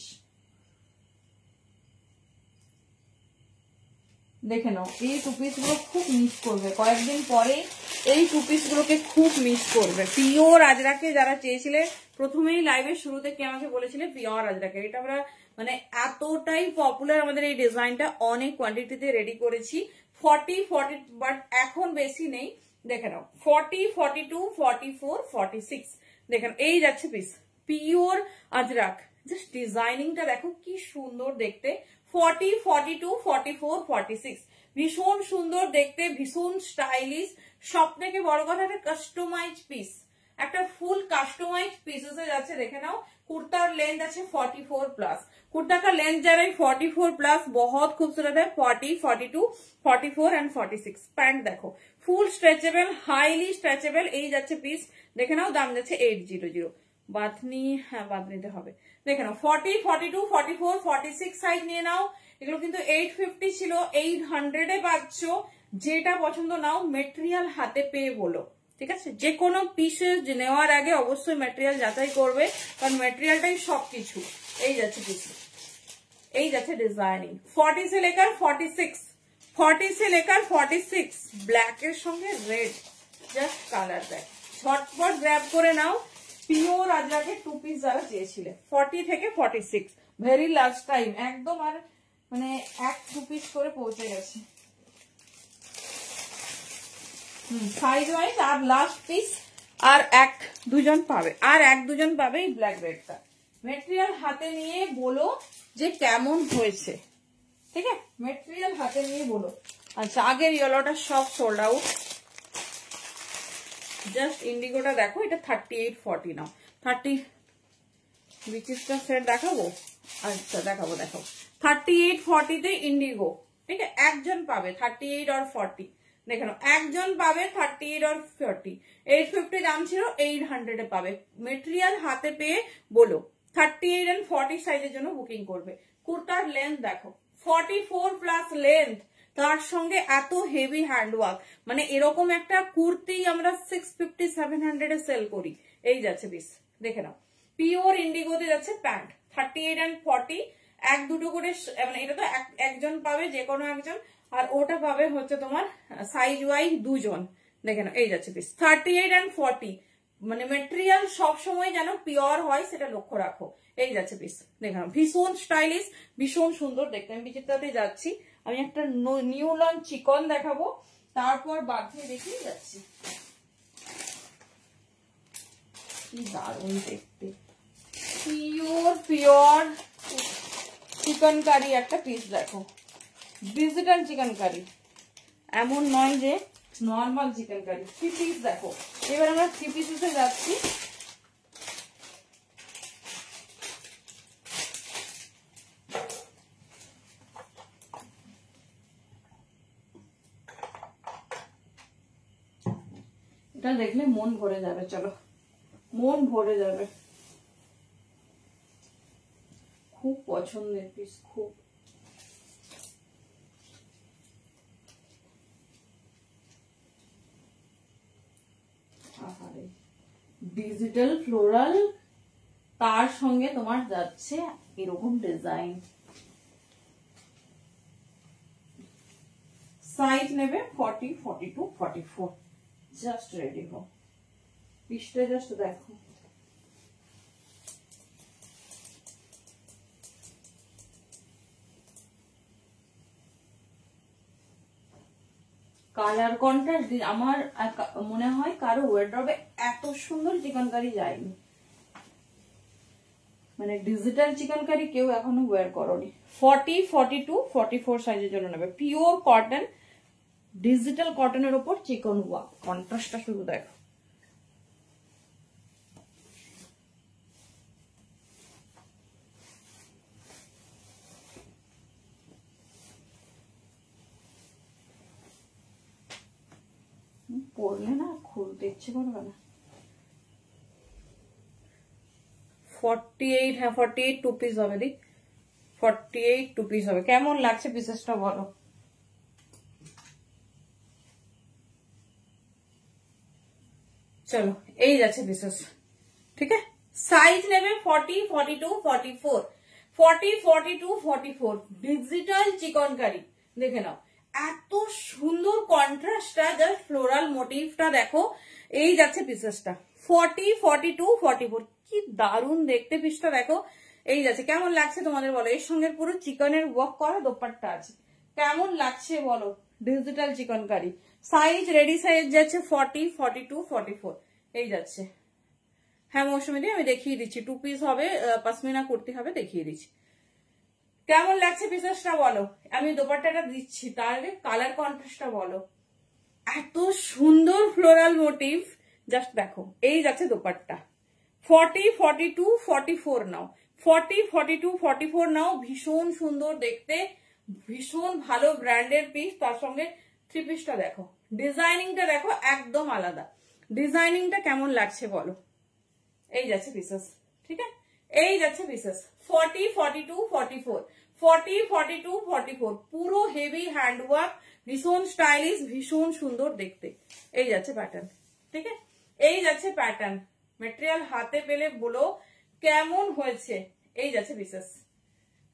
দেখে নাও। এই 2 পিস গুলো খুব মিস করবে, কয়েকদিন পরে এই 2 পিস গুলোকে খুব মিস করবে। পিওর আজরাকে যারা চেয়েছিলে, প্রথমেই লাইভের শুরুতে কে আমাকে বলেছিলে পিওর আজরাকে, এটা আমরা মানে এতটাই পপুলার, আমাদের এই ডিজাইনটা অনেক কোয়ান্টিটিতে রেডি করেছি। 40, বাট এখন বেশি নেই। দেখে নাও 40, 42, 44, 46 দেখে নাও, এই যাচ্ছে পিস পিওর আজরাক। জাস্ট ডিজাইনিংটা দেখো কি সুন্দর দেখতে। 40, 42, 44, 46 ভীষণ সুন্দর দেখতে, ভীষণ স্টাইলিশ। সব থেকে বড় কথা একটা কাস্টমাইজ পিস, একটা ফুল কাস্টমাইজ পিসেসে যাচ্ছে। দেখে নাও कुर्ता लेंथ আছে 44 प्लस, कुर्ता का लेंथ जा रहा है 44 प्लस, बहुत खूबसूरत है। 40, 42, 44 एंड 46 पैंट देखो ফুল স্ট্রেচেবল, হাইলি স্ট্রেচেবল। এই যাচ্ছে পিস, দেখে নাও। দাম যাচ্ছে 800। বাতনি, হ্যাঁ বাতনিতে হবে। দেখে নাও 40, 42, 44, 46 সাইজ নিয়ে নাও। এগুলো কিন্তু 850 ছিল, 800 এ পাচ্ছ। যেটা পছন্দ নাও, মেটেরিয়াল হাতে পেয়ে বলো, ঠিক আছে। যে কোনো পিসেস নেওয়ার আগে অবশ্যই মেটেরিয়াল যাচাই করবে, কারণ মেটেরিয়ালটাই সবকিছু। এই যাচ্ছে পিস, এই যাচ্ছে ডিজাইনিং। 40 से लेकर 46, 40 से लेकर 46 ব্ল্যাক এর সঙ্গে রেড, জাস্ট কালার দেখ। ঝটপট গ্র্যাব করে নাও। পিওর আজরাকে 2 পিস যারা চেয়েছিলে 40 থেকে 46 ভেরি লাস্ট টাইম, একদম আর মানে 1-2 পিস করে পৌঁছে গেছে। সাইজ ওয়াইজ আর লাস্ট পিস আর 1-2 জন পাবে, আর 1-2 জন পাবে এই ব্ল্যাক রেডটা। মেটেরিয়াল হাতে নিয়ে বলো যে কেমন হয়েছে, ঠিক আছে। মেটেরিয়াল হাতে নিয়ে বলো। আচ্ছা আগের ইয়েলোটা সব সোল্ড আউট, জাস্ট ইন্ডিগোটা দেখো, এটা 3840 নাও। 30 বিচিসটা সেট দেখাবো, আচ্ছা দেখাবো 3840 তে ইন্ডিগো, ঠিক আছে। একজন পাবে 38 আর 40, দেখে নাও একজন পাবে 38 আর 40। 850 দাম ছিল, 800 এ পাবে। মেটেরিয়াল হাতে পেয়ে বলো 38 and 40 সাইজের জন্য বুকিং করবে। কুর্তার লেন্থ দেখো 44 প্লাস লেন্থ, তার সঙ্গে এত হেভি হ্যান্ডওয়ার্ক, মানে এরকম একটা কুর্তি আমরা 650-700 এ সেল করি। এই যাচ্ছে পিস, দেখে নাও পিওর ইন্ডিগোতে যাচ্ছে প্যান্ট 38 and 40, এক দুটো করে, মানে এটা তো একজন পাবে যে কোনো একজন, আর ওটা পাবে হচ্ছে তোমার সাইজ ওয়াইজ দুজন। দেখে নাও এই যাচ্ছে পিস 38 and 40, মানে মেটেরিয়াল সবসময় যেন পিওর হয় সেটা লক্ষ্য রাখো। এই যাচ্ছে পিস, দেখে নাও ভীষণ স্টাইলিশ, ভীষণ সুন্দর দেখতে। আমি বিচিত্রাতে যাচ্ছি, আমি একটা নিউ লঞ্চ চিকন দেখাবো, তারপর বাধ্য দেখিয়ে যাচ্ছি। কি দারুণ দেখতে, পিওর চিকেন কারি একটা পিস দেখো, ডিজিটাল চিকেন কারি, এমন নয় যে নর্মাল চিকেন কারি। 3 পিস দেখো, এবার আমরা 3 পিসে যাচ্ছি। এটা দেখলে মন ভরে যাবে, চলো মন ভরে যাবে, খুব পছন্দের পিস, খুব। ডিজিটাল ফ্লোরাল, তার সঙ্গে তোমার যাচ্ছে এরকম ডিজাইন। সাইজ নেবে 40, 42, 44। জাস্ট রেডি হো, পিসটা জাস্ট দেখো। কালার কন্ট্রাস্ট, আমার মনে হয় কারো ওয়ারড্রবে এত সুন্দর চিকেন কারি যায়নি, মানে ডিজিটাল চিকেন কারি কেউ এখনো ওয়্যার করনি। 40, 42, 44 সাইজের জন্য নেবে। পিওর কটন, ডিজিটাল কটনের উপর চিকন ওয়ার্ক, কন্ট্রাস্টটা শুধু দেখো। পরলে না খুলতে ইচ্ছে করবে না। 48, হ্যাঁ 48 2 পিস হবে, দি 48 2 পিস হবে। কেমন লাগছে পিসেসটা বলো? চলো এই যাচ্ছে পিসেস, ঠিক আছে। সাইজ নেবে 40, 42, 44, 40, 42, 44। ডিজিটাল চিকন কারি দেখে নাও, এত সুন্দর কন্ট্রাস্টটা, জাস্ট ফ্লোরাল মোটিভটা দেখো। এই যাচ্ছে পিসেসটা 40, 42, 44, কি দারুণ দেখতে পিসটা দেখো। এই যাচ্ছে, কেমন লাগছে তোমাদের বলো? এর সঙ্গে পুরো চিকনের ওয়ার্ক করা দোপাট্টা আছে, কেমন লাগছে বলো? ডিজিটাল চিকন কারি, সাইজ রেডি সাইজ যাচ্ছে 40, 42, 44। এই যাচ্ছে, হ্যাঁ মৌসুমী দি আমি দেখিয়ে দিচ্ছি। 2 পিস হবে, পশমিনা কুর্তি হবে, দেখিয়ে দিচ্ছি। কেমন লাগছে পিসেসটা বলো? আমি দোপাট্টাটা দিচ্ছি, তার আগে কালার কন্ট্রাস্টটা বলো। এত সুন্দর ফ্লোরাল মোটিভ, জাস্ট দেখো। এই যাচ্ছে দোপাট্টা 40, 42, 44 নাও। 40, 42, 44 নাও, ভীষণ সুন্দর দেখতে, ভীষণ ভালো ব্র্যান্ডের পিস। তার সঙ্গে 3 পিসটা দেখো, ডিজাইনিংটা দেখো একদম আলাদা। ডিজাইনিংটা কেমন লাগছে বলো? এই যাচ্ছে পিসেস, ঠিক আছে। এই যাচ্ছে পিসেস 40, 42, 44, 40, 42, 44, পুরো হেভি হ্যান্ডওয়ার্ক, ভীষণ স্টাইলিশ, ভীষণ সুন্দর দেখতে। এই যাচ্ছে প্যাটার্ন, ঠিক আছে। এই যাচ্ছে প্যাটার্ন, মেটেরিয়াল হাতে পেলে বলো কেমন হয়েছে। এই যাচ্ছে পিসেস,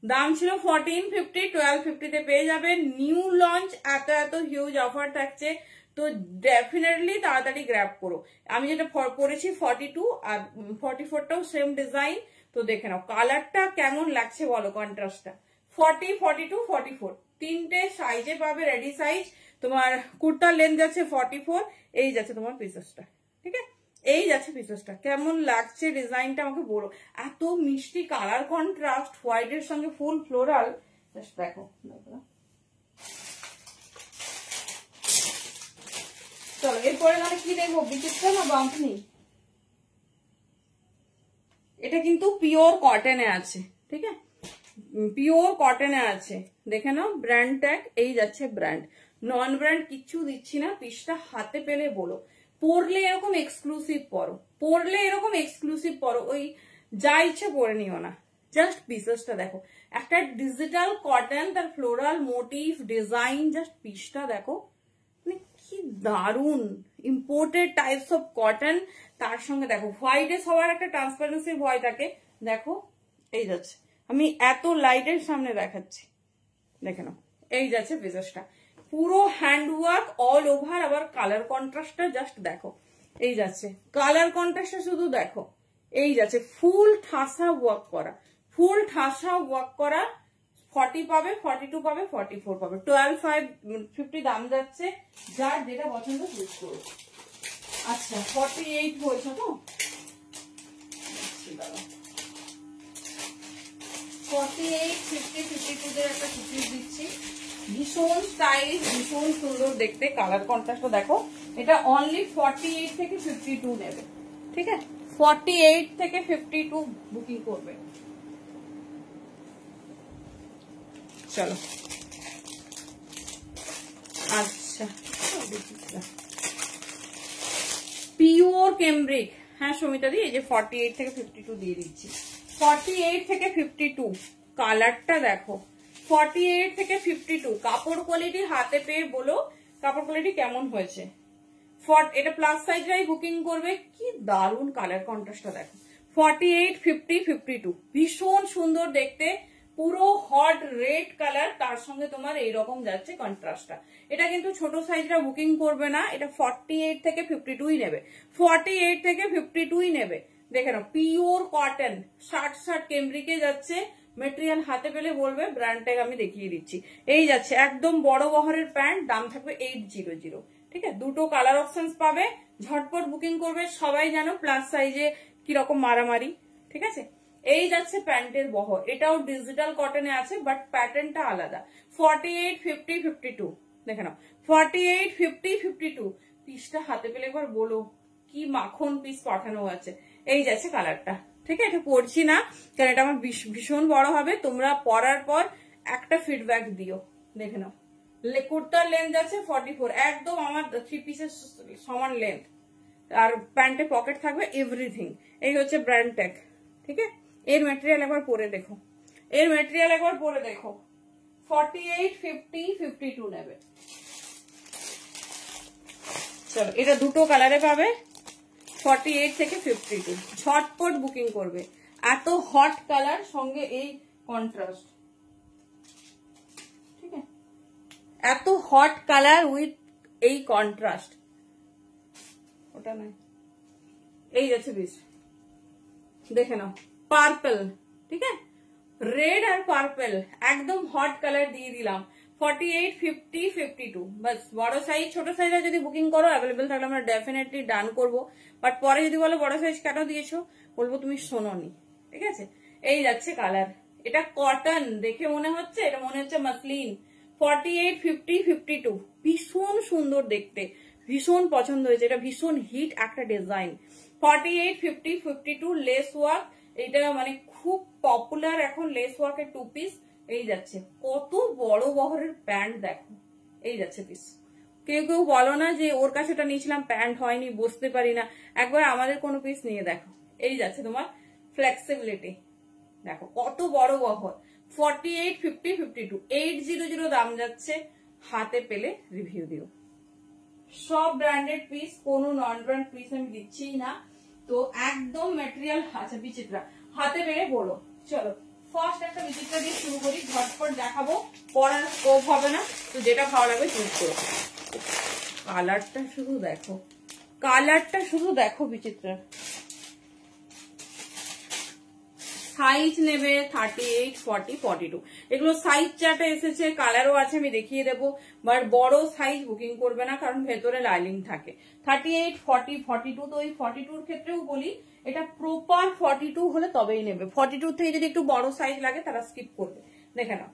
দাম ছিল 1450, 1250 তে পেয়ে যাবে। নিউ লঞ্চ, এত হিউজ অফার থাকছে, তো ডেফিনেটলি তাড়াতাড়ি গ্র্যাব করো। আমি যেটা পরেছি 42 আর 44টাও সেম ডিজাইন, তো দেখে নাও কালারটা কেমন লাগছে বলো, কন্ট্রাস্টটা। 40, 42, 44 তিনটে সাইজে পাবে, রেডি সাইজ। তোমার কুর্তার লেন্থ যাচ্ছে 44, এই যাচ্ছে তোমার পিসেসটা, ঠিক আছে। এই যাচ্ছে পিসেসটা, কেমন লাগছে ডিজাইনটা আমাকে বলো। এত মিষ্টি কালার কন্ট্রাস্ট, হোয়াইটের সঙ্গে ফুল ফ্লোরাল, জাস্ট দেখো। চলো এরপরে মানে কি দেখবো, বিচিত্র না বাম্পনি। এটা কিন্তু পিওর কটনে আছে, ঠিক আছে, পিওর কটনে আছে। দেখে নাও ব্র্যান্ড ট্যাগ, এই যাচ্ছে ব্র্যান্ড, নন ব্র্যান্ড কিচ্ছু দিচ্ছি না। পিসটা হাতে পেলে বলো, পরলে এরকম এক্সক্লুসিভ পরো, পরলে এরকম এক্সক্লুসিভ পরো, ওই যা ইচ্ছে পরে নিও না। জাস্ট পিসেসটা দেখো, একটা ডিজিটাল কটন, তার ফ্লোরাল মোটিভ ডিজাইন, জাস্ট পিসটা দেখো মানে কি দারুন, ইম্পোর্টেড টাইপস অফ কটন। তার সঙ্গে দেখো হোয়াইটে সবার একটা ট্রান্সপারেন্সির ভয় থাকে, দেখো এই যাচ্ছে, আমি এত লাইটের সামনে দেখাচ্ছি, দেখে নাও এই যাচ্ছে পিসেসটা, পুরো হ্যান্ডওয়ার্ক অল ওভার। আবার কালার কন্ট্রাস্টটা জাস্ট দেখো, এই যাচ্ছে কালার কন্ট্রাস্টটা শুধু দেখো, এই যাচ্ছে ফুল ঠাসা ওয়ার্ক করা, ফুল ঠাসা ওয়ার্ক করা। 40 পাবে, 42 পাবে, 44 পাবে, 12,550 দাম যাচ্ছে। যার যেটা পছন্দ চুজ করো। আচ্ছা 48 বলছো তো, 48, 50, 52 দের একটা কুচিজ দিচ্ছি, ভীষণ স্টাইলিশ, ভীষণ সুন্দর দেখতে। কালার কন্ট্রাস্টটা দেখো, এটা অনলি 48 থেকে 52 নেবে, ঠিক আছে, 48 থেকে 52 বুকিং করবে। চলো আচ্ছা, পিওর কেমব্রিক, হ্যাঁ সমিতা দি, এই যে 48 থেকে 52 দিয়ে দিচ্ছি। 48 থেকে 52 কালারটা দেখো, 48 থেকে 52 কাপড় কোয়ালিটি হাতে পেয়ে বলো কাপড় কোয়ালিটি কেমন হয়েছে। এটা প্লাস সাইজরাই বুকিং করবে, কি দারুন কালার কন্ট্রাস্টটা দেখো। 48, 50, 52 ভীষণ সুন্দর দেখতে, পুরো হট রেড কালার, তার সঙ্গে তোমার এইরকম যাচ্ছে কন্ট্রাস্টটা। এটা কিন্তু ছোট সাইজরা বুকিং করবে না, এটা 48 থেকে 52ই নেবে, 48 থেকে 52ই নেবে। দেখে নাও পিওর কটন, 60 কেমব্রিকে যাচ্ছে, মেটেরিয়াল হাতে পেলে বলবে, ব্র্যান্ড ট্যাগ আমি দেখিয়ে দিচ্ছি। এই যাচ্ছে একদম বড় বহরের প্যান্ট, দাম থাকবে 800, ঠিক আছে, দুটো কালার অপশনস পাবে, ঝটপট বুকিং করবে। সবাই জানো প্লাস সাইজে কিরকম মারামারি, ঠিক আছে। এই যাচ্ছে প্যান্টের বহর, এটাও ডিজিটাল কটনে আছে বাট প্যাটার্নটা আলাদা। 48, 50, 52 দেখে নাও, 48, 50, 52 পিসটা হাতে পেলে একবার বলো কি মাখন পিস পাঠানো আছে। এই যাচ্ছে কালারটা, ঠিক আছে, এটা পরছি না কারণ এটা আমার ভীষণ বড় হবে, তোমরা পরার পর একটা ফিডব্যাক দিও। দেখে নাও কুর্তার লেন্থ আছে 44, একদম আমার 3 পিসের সমান লেন্থ, আর প্যান্টে পকেট থাকবে, এভরিথিং। এই হচ্ছে ব্র্যান্ড ট্যাগ, ঠিক আছে। এর ম্যাটেরিয়াল একবার পরে দেখো, এর ম্যাটেরিয়াল একবার পরে দেখো। 48, 50, 52 নেবে। চলো এটা দুটো কালারে পাবে, 48 থেকে 52 ঝটপট বুকিং করবে। এত হট কালার সঙ্গে এই কন্ট্রাস্ট, ঠিক আছে, এত হট কালার উইথ এই কন্ট্রাস্ট, ওটা নয়, এই যাচ্ছে পিস, দেখে নাও পার্পল, ঠিক আছে, রেড আর পার্পল একদম হট কালার দিয়ে দিলাম। 48, 50, 52 বাস। বড় সাইজ ছোট সাইজ যদি বুকিং করো অ্যাভেলেবেল থাকলে আমরা ডেফিনেটলি ডান করবো, বাট পরে যদি বলো বড় সাইজ কেন দিয়েছো বলবো তুমি শোনোনি, ঠিক আছে। এই যাচ্ছে কালার, এটা কটন দেখে মনে হচ্ছে, এটা মনে হচ্ছে মাসলিন। 48, 50, 52 ভীষণ সুন্দর দেখতে, ভীষণ পছন্দ হয়েছে, এটা ভীষণ হিট একটা ডিজাইন। 48, 50, 52 লেস ওয়ার্ক, এটা মানে খুব পপুলার এখন লেস ওয়ার্কের 2 পিস। এই যাচ্ছে কত বড় বহরের প্যান্ট দেখো, এই যাচ্ছে পিস। কেউ কেউ বলো না যে ওর কাছে ওটা নিয়েছিলাম প্যান্ট হয়নি, বসতে পারি না, একবার আমাদের কোনো পিস নিয়ে দেখো। এই যাচ্ছে তোমার ফ্লেক্সিবিলিটি, দেখো কত বড় বহর। 48, 50, 52 800 দাম যাচ্ছে, হাতে পেলে রিভিউ দিও। সব ব্র্যান্ডেড পিস, কোনো নন ব্র্যান্ড পিস আমি দিচ্ছি না, তো একদম ম্যাটেরিয়াল আছে। বিচিত্রা হাতে পেলে বলো। চলো ফার্স্ট একটা বিচিত্রা দিয়ে শুরু করি, ঝটপট দেখাবো, পড়ার স্কোপ হবে না, তো যেটা ভালো লাগবে চুজ করো। কালারটা শুধু দেখো, কালারটা শুধু দেখো বিচিত্রা। সাইজ নেবে 38, 40, 42 এগুলো সাইজ চার্টে এসেছে, কালারও আছে আমি দেখিয়ে দেবো, বাট বড় সাইজ বুকিং করবে না কারণ ভেতরে লাইনিং থাকে। 38, 40, 42 তো এই 42 ক্ষেত্রেও বলি এটা প্রপার 42 হলে তবেই নেবে, 42 থেকে যদি একটু বড় সাইজ লাগে তারা স্কিপ করবে। দেখে নাও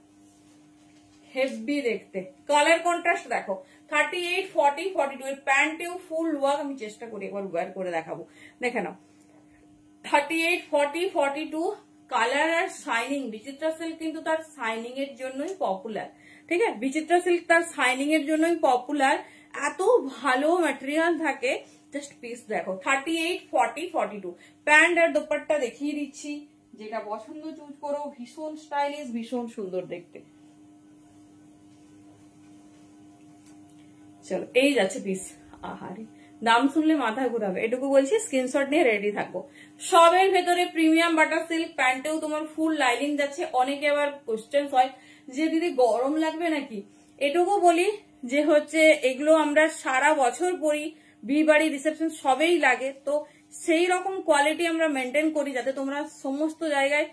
হেভি দেখতে, কালার কন্ট্রাস্ট দেখো। 38, 40, 42 এর প্যান্টেও ফুল ওয়ার্ক। আমি চেষ্টা করি একবার ওয়্যার করে দেখাবো, দেখে নাও। 38, 40, 42 colour are shining. Bichitra silk কিন্তু তার শাইনিং এর জন্যই পপুলার, ঠিক আছে? বিচিত্রা সিল্ক তার শাইনিং এর জন্যই পপুলার, এত ভালো ম্যাটেরিয়াল থাকে। জাস্ট পিস দেখো। 38, 40, 42 প্যান্ট আর দোপাট্টা দেখিয়ে দিচ্ছি, যেটা পছন্দ চুজ করো। ভীষণ স্টাইলিশ, ভীষণ সুন্দর দেখতে। চলো, এই যাচ্ছে পিস। আহারে, দাম শুনলে মাথা ঘুরাবে, এটুকু বলছি, স্ক্রিনশট নিয়ে রেডি থাকো। সবের ভেতরে প্রিমিয়াম বাটার সিল্ক, প্যান্টেও তোমার ফুল লাইনিং যাচ্ছে। অনেকে আবার কোশ্চেন হয় যে দিদি গরম লাগবে নাকি। এটুকু বলি যে হচ্ছে এগুলো আমরা সারা বছর পরি, বিয়ে বাড়ি, রিসেপশন সবেই লাগে, তো সেই রকম কোয়ালিটি আমরা মেনটেন করি যাতে তোমরা সমস্ত জায়গায়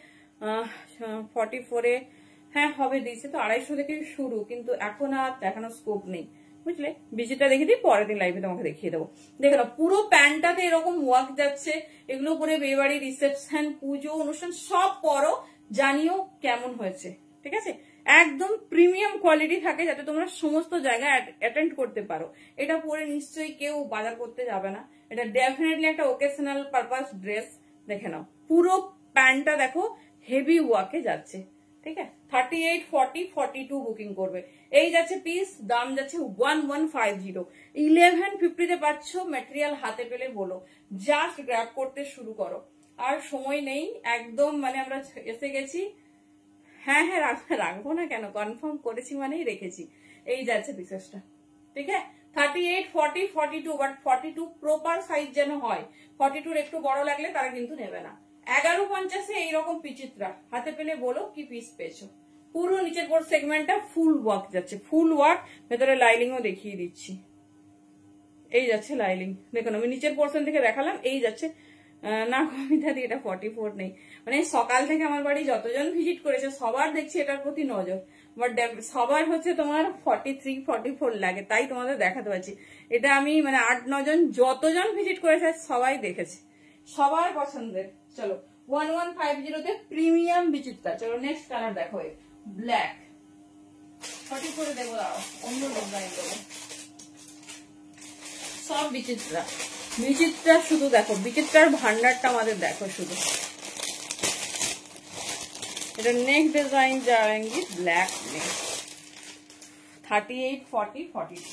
44-এ হ্যাঁ হবে দিয়েছে তো 250 থেকে শুরু, কিন্তু এখন আর দেখানোর স্কোপ নেই, বুঝলে? বিচিটা দেখে দিই, পরের দিন লাইভে তোমাকে দেখিয়ে দেবো। দেখে নাও, পুরো প্যান্টটাতে এরকম ওয়ার্ক যাচ্ছে। এগুলো পরে বিয়ে বাড়ি, রিসেপশন, পুজো, অনুষ্ঠান সব করো, জানিও কেমন হয়েছে, ঠিক আছে? একদম প্রিমিয়াম কোয়ালিটি থাকে যাতে তোমরা সমস্ত জায়গায় অ্যাটেন্ড করতে পারো। এটা পরে নিশ্চয়ই কেউ বাজার করতে যাবে না, এটা ডেফিনেটলি একটা ওকেশনাল পারপাস ড্রেস। দেখে নাও, পুরো প্যান্টটা দেখো হেভি ওয়ার্কে যাচ্ছে, ঠিক আছে? 38, 40, 42 বুকিং করবে। এই যাচ্ছে পিস, দাম যাচ্ছে 1150। 1150 পাচ্ছ। ম্যাটেরিয়াল হাতে পেলে বলো, জাস্ট গ্র্যাব করতে শুরু করো। আর সময় নেই একদম, মানে আমরা এসে গেছি। হ্যাঁ হ্যাঁ, রাখবো না কেন, কনফার্ম করেছি মানেই রেখেছি। এই যাচ্ছে পিসেসটা, ঠিক আছে? 38, 40, 42, বাট 42 প্রপার সাইজ যেন হয়। 42 একটু বড় লাগলে তারা কিন্তু নেবে না। 1150-এ এইরকম বিচিত্রা হাতে পেলে বলো কি পিস পেয়েছো। পুরো নিচের পর সেগমেন্টটা ফুল ওয়ার্ক যাচ্ছে, ফুল ওয়ার্ক। ভেতরে লাইলিংও দেখিয়ে দিচ্ছি। এই যাচ্ছে লাইলিং, দেখুন আমি নিচের পোর্শন থেকে দেখালাম। এই যাচ্ছে না কমিতা দিয়ে, এটা 44 নেই। মানে সকাল থেকে আমার বাড়ি যতজন ভিজিট করেছে সবার দেখছি এটার প্রতি নজর, বাট সবার হচ্ছে তোমার 43, 44 লাগে, তাই তোমাদের দেখাতে পারছি। এটা আমি মানে 8-9 জন যতজন ভিজিট করেছে সবাই দেখেছে, সবার পছন্দের। চলো, 1150-তে প্রিমিয়াম বিচিত্রা। চলো নেক্সট কালার দেখো, ব্ল্যাক। 44 দেবো, দাও অন্য ডিজাইন দেবো। সব বিচিত্রা, বিচিত্রা শুধু দেখো, বিচিত্রার ভান্ডারটা আমাদের দেখো শুধু। এটা নেক্সট ডিজাইন যাবেঙ্গি ব্ল্যাক নেক। 38, 40, 42।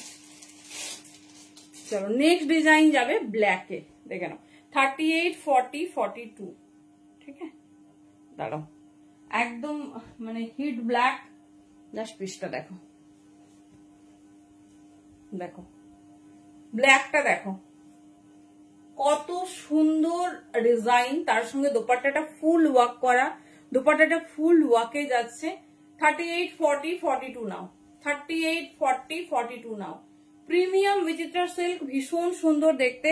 চলো নেক্সট ডিজাইন যাবে ব্ল্যাকে, দেখে নাও। 38, 40, 42, ঠিক আছে? দাঁড়াও, একদম মানে হিট ব্ল্যাক। জাস্ট পিসটা দেখো, দেখো ব্ল্যাকটা দেখো কত সুন্দর ডিজাইন, তার সঙ্গে দোপাট্টাটা ফুল ওয়ার্ক করা, দোপাট্টাটা ফুল ওয়ার্কে যাচ্ছে। 38, 40, 42 নাও। 38, 40, 42 নাও। প্রিমিয়াম বিচিত্রা সিল্ক, ভীষণ সুন্দর দেখতে।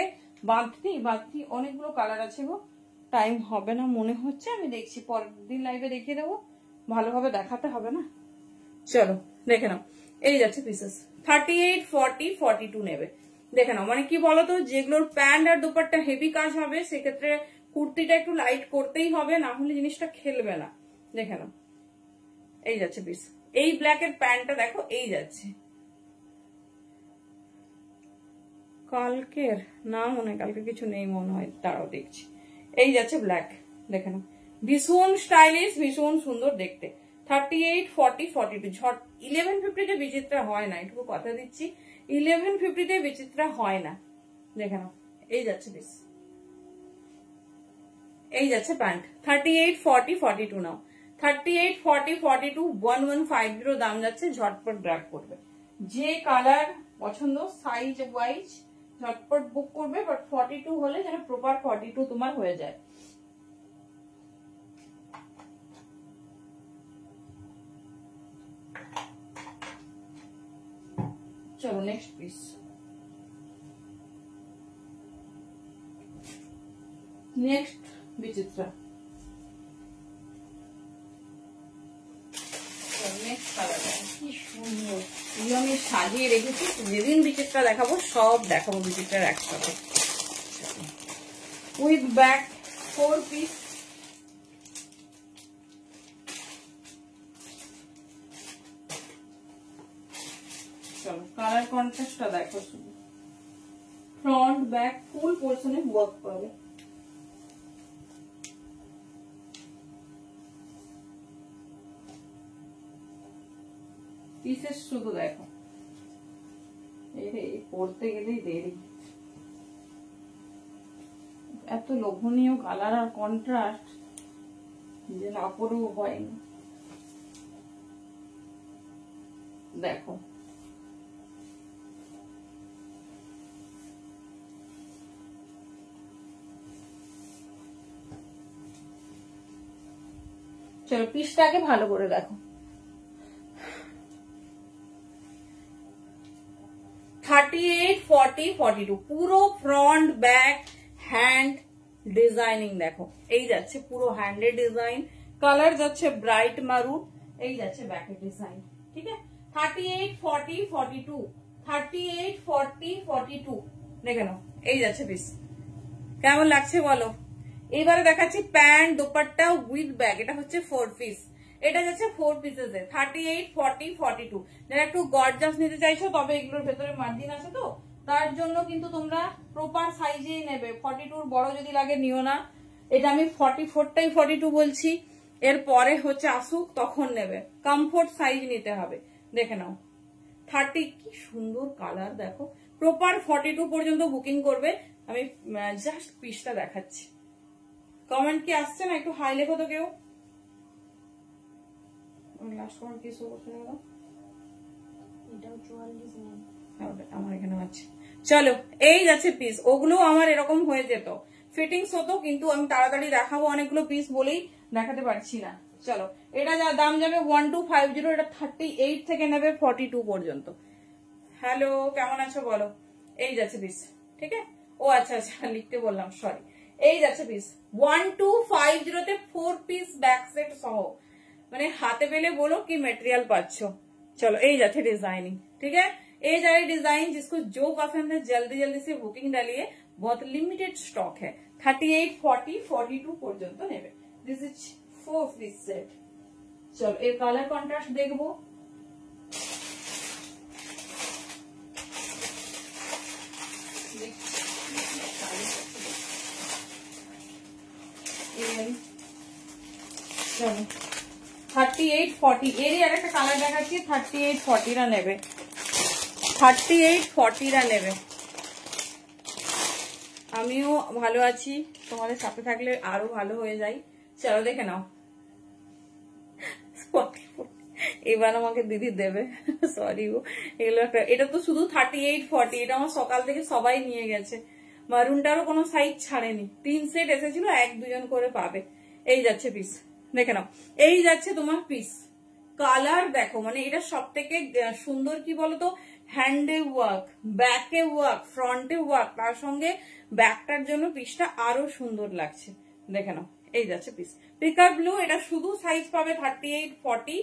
বাঁধনি অনেকগুলো কালার আছে গো, টাইম হবে না মনে হচ্ছে, আমি দেখছি পরের দিন লাইভে দেখিয়ে দেবো, ভালোভাবে দেখাতে হবে না। চলো দেখে নাও, এই যাচ্ছে পিসেস। 38, 40, 42 নেবে। দেখে নাও, মানে কি বলতো, যেগুলোর প্যান্ট আর দোপাট্টা হেভি কাজ হবে সেক্ষেত্রে কুর্তিটা একটু লাইট করতেই হবে, না হলে জিনিসটা খেলবে না। দেখে নাও, এই যাচ্ছে পিস। এই ব্ল্যাকের প্যান্টটা দেখো, এই যাচ্ছে। কালকের না মনে হয়, কালকে কিছু নেই মনে হয়, তারাও দেখছি। এই যাচ্ছে ব্ল্যাক, দেখে নাও, ভীষণ স্টাইলিশ, ভীষণ সুন্দর দেখতে। 38, 40, 42 ঝট। 1150-তে বিচিত্রা হয় না, এটুকু কথা দিচ্ছি। 1150-তে বিচিত্রা হয় না, দেখে নাও। এই যাচ্ছে পিস, এই যাচ্ছে প্যান্ট। 38, 40, 42 নাও। 38, 40, 42 1150 দাম যাচ্ছে, ঝটপট গ্র্যাব করবে। যে কালার পছন্দ সাইজ ওয়াইজ ঝটপট বুক করবে, বাট 42 হলে যেন প্রপার 42 তোমার হয়ে যায়। চলো নেক্সট পিস। নেক্সট বিচিত্রা, নেক্সট কালার কি সুন্দর, আমি সাজিয়ে রেখেছি, যেদিন বিচিত্রা দেখাবো সব দেখাবো বিচিত্রার একসাথে। With back 4 piece. কালার কন্ট্রাস্টটা দেখো শুধু, ফ্রন্ট ব্যাক ফুল পোর্শনে ওয়ার্ক পাবে। পিসেস শুধু দেখো, পড়তে গেলেই দেরি। এত লোভনীয় কালার আর কন্ট্রাস্ট যে না পরেও হয়নি। দেখো চলো পিসটাকে ভালো করে দেখো। 38, 40, 42 পুরো ফ্রন্ট ব্যাক হ্যান্ড ডিজাইনিং দেখো। এই যাচ্ছে পুরো হ্যান্ডের ডিজাইন, কালার যাচ্ছে ব্রাইট মারুন, এই যাচ্ছে ব্যাকের ডিজাইন। ঠিক আছে, 38, 40, 42, 38, 40, 42 দেখে নাও। এই যাচ্ছে পিস, কেমন লাগছে বলো। এবারে দেখাচ্ছি প্যান্ট দোপাট্টা উইথ ব্যাগ, এটা হচ্ছে 4 পিস, এটা যাচ্ছে 4 পিসেস এর 38, 40, 42। যারা একটু গর্জাস নিতে চাইছো তবে এগুলোর ভেতরে মার্জিন আছে তো, তার জন্য কিন্তু তোমরা প্রপার সাইজেই নেবে। 42 বড় যদি লাগে নিও না, এটা আমি 44টাই 42 বলছি, এর পরে হচ্ছে আসুক তখন নেবে, কমফোর্ট সাইজ নিতে হবে। দেখে নাও 30, কি সুন্দর কালার দেখো। প্রপার 42 পর্যন্ত বুকিং করবে। আমি জাস্ট পিসটা দেখাচ্ছি। কমেন্ট কি আসছে না, একটু হাই লেখো তো কেউ। লাস্ট কমেন্ট কি শো করতে দাও, এটাও 44 নেই আমার এখানে আছে। চলো এই যাচ্ছে পিস, ওগুলো আমার এরকম হয়ে যেত, ফিটিংস হতো, কিন্তু আমি তাড়াতাড়ি দেখাবো অনেকগুলো পিস বলেই দেখাতে পারছি না। চলো এটা যা দাম যাবে 1250, এটা 38 থেকে নেবে 42 পর্যন্ত। হ্যালো কেমন আছো বলো। এই যাচ্ছে পিস, ঠিক আছে। ও আচ্ছা আচ্ছা লিখতে বললাম, সরি। এই যাচ্ছে পিস 1250 তে 4 পিস ব্যাক সেট সহ, মানে হাতে পেলে বলো কি মেটেরিয়াল पाচ্ছ। चलो এই যাচ্ছে डिजाइनिंग, ठीक है। ये जाए डिजाइन, जिसको जो पसंद है जल्दी जल्दी से बुकिंग डालिए, बहुत लिमिटेड स्टॉक है। 38, 40, 42 পর্যন্ত নেবে। This is 4 piece set. চলো এর কালার কন্ট্রাস্ট দেখবো। চলো 38, 40 এরই আর একটা কালার দেখাচ্ছি। 38, 40 নেবে, 38, 40 নেবে। আমিও ভালো আছি, তোমাদের সাথে থাকলে আরো ভালো হয়ে যাই। চলো দেখে নাও। এবার আমাকে দিদি দেবে, সরি গো। এগুলো এটা তো শুধু 38, 40, এটা আমার সকাল থেকে সবাই নিয়ে গেছে। মারুনটারও কোনো সাইজ ছাড়েনি, 3 সেট এসেছিল, 1-2 করে পাবে। এই যাচ্ছে পিস, দেখে নাও। এই যাচ্ছে তোমার পিস, কালার দেখো, মানে এটা সব থেকে সুন্দর কি বলতো, হ্যান্ডে ওয়ার্ক, ব্যাকে ওয়ার্ক, ফ্রন্টে ওয়ার্ক, তার সঙ্গে ব্যাকটার জন্য পিসটা আরো সুন্দর লাগছে। দেখে নাও এই যাচ্ছে পিস। পিকার ব্লু, এটা শুধু সাইজ পাবে 38, 40,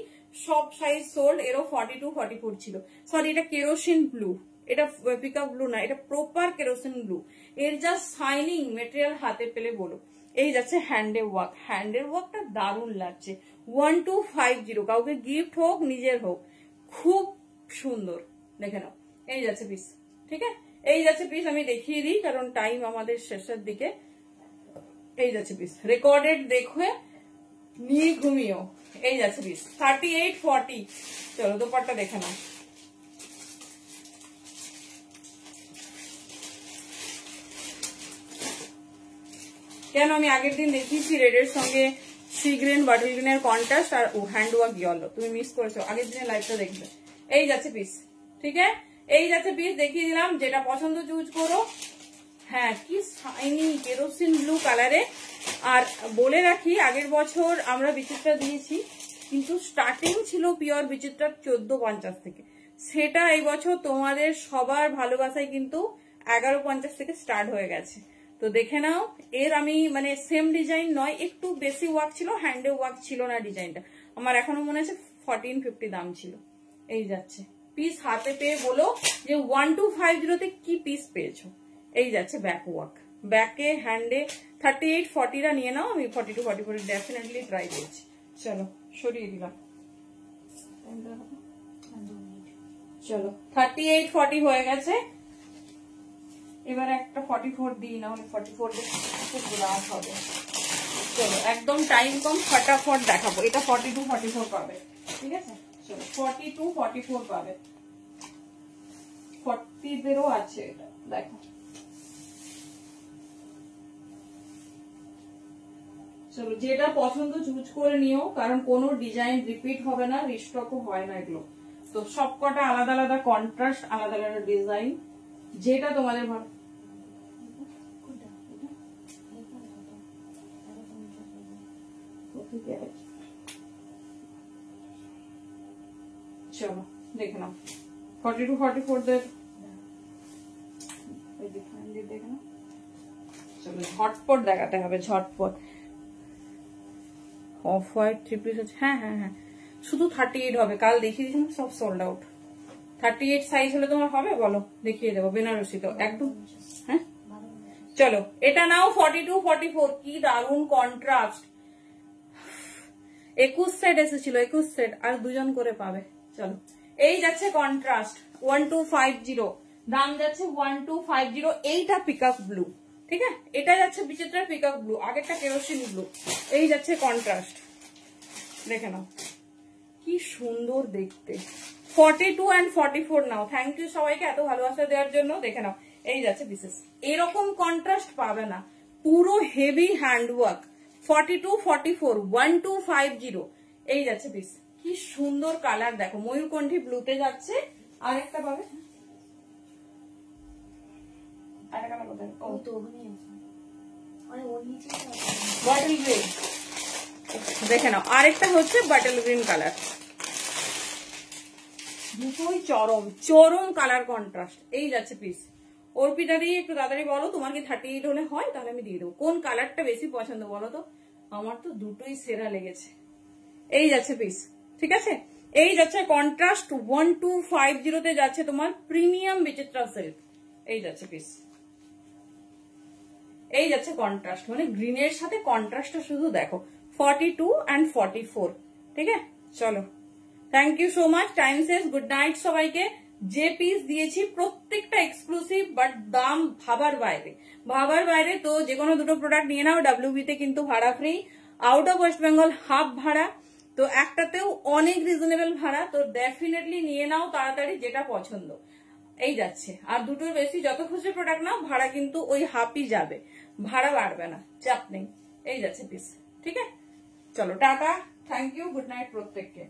সব সাইজ সোল্ড। এরও 42, 44 ছিল। সরি এটা কেরোসিন ব্লু, এটা পিকার ব্লু না, এটা প্রপার কেরোসিন ব্লু। এর যা শাইনিং মেটেরিয়াল হাতে পেলে বলো। এই যাচ্ছে হ্যান্ডের ওয়ার্ক, হ্যান্ডের ওয়ার্কটা দারুণ লাগছে। 1250, কাউকে গিফট হোক নিজের হোক, খুব সুন্দর। দেখে নাও এই যাচ্ছে পিস, ঠিক আছে। এই যাচ্ছে পিস, আমি দেখিয়ে দিই কারণ টাইম আমাদের শেষের দিকে। এই যাচ্ছে পিস, রেকর্ডেড দেখে নিয়ে ঘুমিও। এই যাচ্ছে পিস 38, 40। চলো দোপাট্টা দেখে নাও। কেন আমি আগের দিন দেখিয়েছি রেডের সঙ্গে সি গ্রিন, বাটল গ্রিনের কন্ট্রাস্ট আর হ্যান্ড ওয়ার্ক ইয়েলো, তুমি মিস করেছো, আগের দিনের লাইভটা দেখবে। এই যাচ্ছে পিস, ঠিক আছে। এই যাচ্ছে পিস, দেখিয়ে দিলাম, যেটা পছন্দ চুজ করো। হ্যাঁ কি শাইনি কেরোসিন ব্লু কালারে। আর বলে রাখি আগের বছর আমরা বিচিত্রা দিয়েছি, কিন্তু স্টার্টিং ছিল পিওর বিচিত্রা 1450 থেকে, সেটা এই বছর তোমাদের সবার ভালোবাসায় কিন্তু 1150 থেকে স্টার্ট হয়ে গেছে। তো দেখে নাও। এর আমি মানে সেম ডিজাইন নয়, একটু বেশি ওয়ার্ক ছিল, হ্যান্ডে ওয়ার্ক ছিল না ডিজাইনটা। আমার এখনো মনে আছে 1450 দাম ছিল। এই যাচ্ছে পিস, হাতে পেয়ে বলো যে 1250 কি পিস পেয়েছো। এই যাচ্ছে ব্যাক ওয়ার্ক, ব্যাকে হ্যান্ডে 38, 40 নিয়ে নাও। আমি 42, 44 ডেফিনেটলি ট্রাই করছি। চলো সরিয়ে দিলাম। চলো 38 40 হয়ে গেছে, এবার একটা 44 দিই, না হলে 44 খুব রাত হবে। চলো একদম টাইম কম, ফটাফট দেখাবো। এটা 42 44 পাবে, ঠিক আছে? চলো 42 44 পাবে, 40 আছে এটা, দেখো। চলো যেটা পছন্দ চুজ করে নিও, কারণ কোনো ডিজাইন রিপিট হবে না, রিস্টকও হয় না এগুলো। তো সবকটা আলাদা আলাদা কন্ট্রাস্ট, আলাদা আলাদা ডিজাইন, যেটা তোমাদের ভালো। চলো দেখে নাও 42 44 দের, দেখে নাও। চলো ঝটপট দেখাতে হবে, ঝটপট। অফ হোয়াইট 3 পিস আছে, হ্যাঁ হ্যাঁ হ্যাঁ, শুধু 38 হবে। কাল দেখিয়ে দিয়েছিলাম, সব সোল্ড আউট। 38 সাইজ হলে তোমার হবে বলো, দেখিয়ে দেবো। বেনারসি তো একদম, হ্যাঁ। চলো এটা নাও 42 44, কি দারুণ কন্ট্রাস্ট। 21 সেট এসেছিল, 21 সেট, আর 2জন করে পাবে। চলো এই যাচ্ছে কন্ট্রাস্ট 1250, দাম যাচ্ছে 1250। এইটা পিকক ব্লু, ঠিক আছে? এটা যাচ্ছে বিচিত্রা পিকক ব্লু, আগেরটা কেরোসিন ব্লু। এই যাচ্ছে কন্ট্রাস্ট, দেখে নাও কি সুন্দর দেখতে। 42 and 44 নাও। থ্যাংক ইউ সবাইকে এত ভালোবাসা দেওয়ার জন্য। দেখে নাও এই যাচ্ছে বিশেষ, এরকম কন্ট্রাস্ট পাবে না, পুরো হেভি হ্যান্ডওয়ার্ক। 42 44 1250, এই যাচ্ছে পিস। কি সুন্দর কালার দেখো, ময়ূরকণ্ঠী ব্লুতে যাচ্ছে। আরেকটা পাবে, আরেকটা কোথায়? ও তো ওখানেই আছে, মানে ওর নিচে বটল গ্রিন। দেখে নাও আরেকটা হচ্ছে বটল গ্রিন কালার, দুটোই চরম চরম কালার কন্ট্রাস্ট। এই যাচ্ছে পিস। অর্পিতা দিয়ে একটু তাড়াতাড়ি বলো, তোমার কি 38 হলে হয়? তাহলে আমি দিয়ে দেবো। কোন কালারটা বেশি পছন্দ বলো তো? আমার তো দুটোই সেরা লেগেছে। এই যাচ্ছে পিস, ঠিক আছে? এই যাচ্ছে কন্ট্রাস্ট 1250 তে যাচ্ছে তোমার প্রিমিয়াম বিচিত্রা সিল্ক। এই যাচ্ছে পিস, এই যাচ্ছে কন্ট্রাস্ট, মানে গ্রিনের সাথে কন্ট্রাস্টটা শুধু দেখো। 42 and 44, ঠিক আছে? চলো thank you so much, time শেষ। গুড নাইট সবাইকে। যে পিস দিয়েছি প্রত্যেকটা এক্সক্লুসিভ, বাট দাম ভাবার বাইরে, ভাবার বাইরে। তো যে কোনো দুটো প্রোডাক্ট নিয়ে নাও। WB তে কিন্তু ভাড়া free, out of West Bengal half ভাড়া, তো একটাতেও অনেক রিজনেবল ভাড়া। তো ডেফিনেটলি নিয়ে নাও তাড়াতাড়ি যেটা পছন্দ। এই যাচ্ছে, আর দুটোর বেশি যত খুশি প্রোডাক্ট নাও, ভাড়া কিন্তু ওই হাফই যাবে, ভাড়া বাড়বে না, চাপ নেই। এই যাচ্ছে পিস, ঠিক আছে? চলো টাটা, থ্যাংক ইউ, গুড নাইট প্রত্যেককে।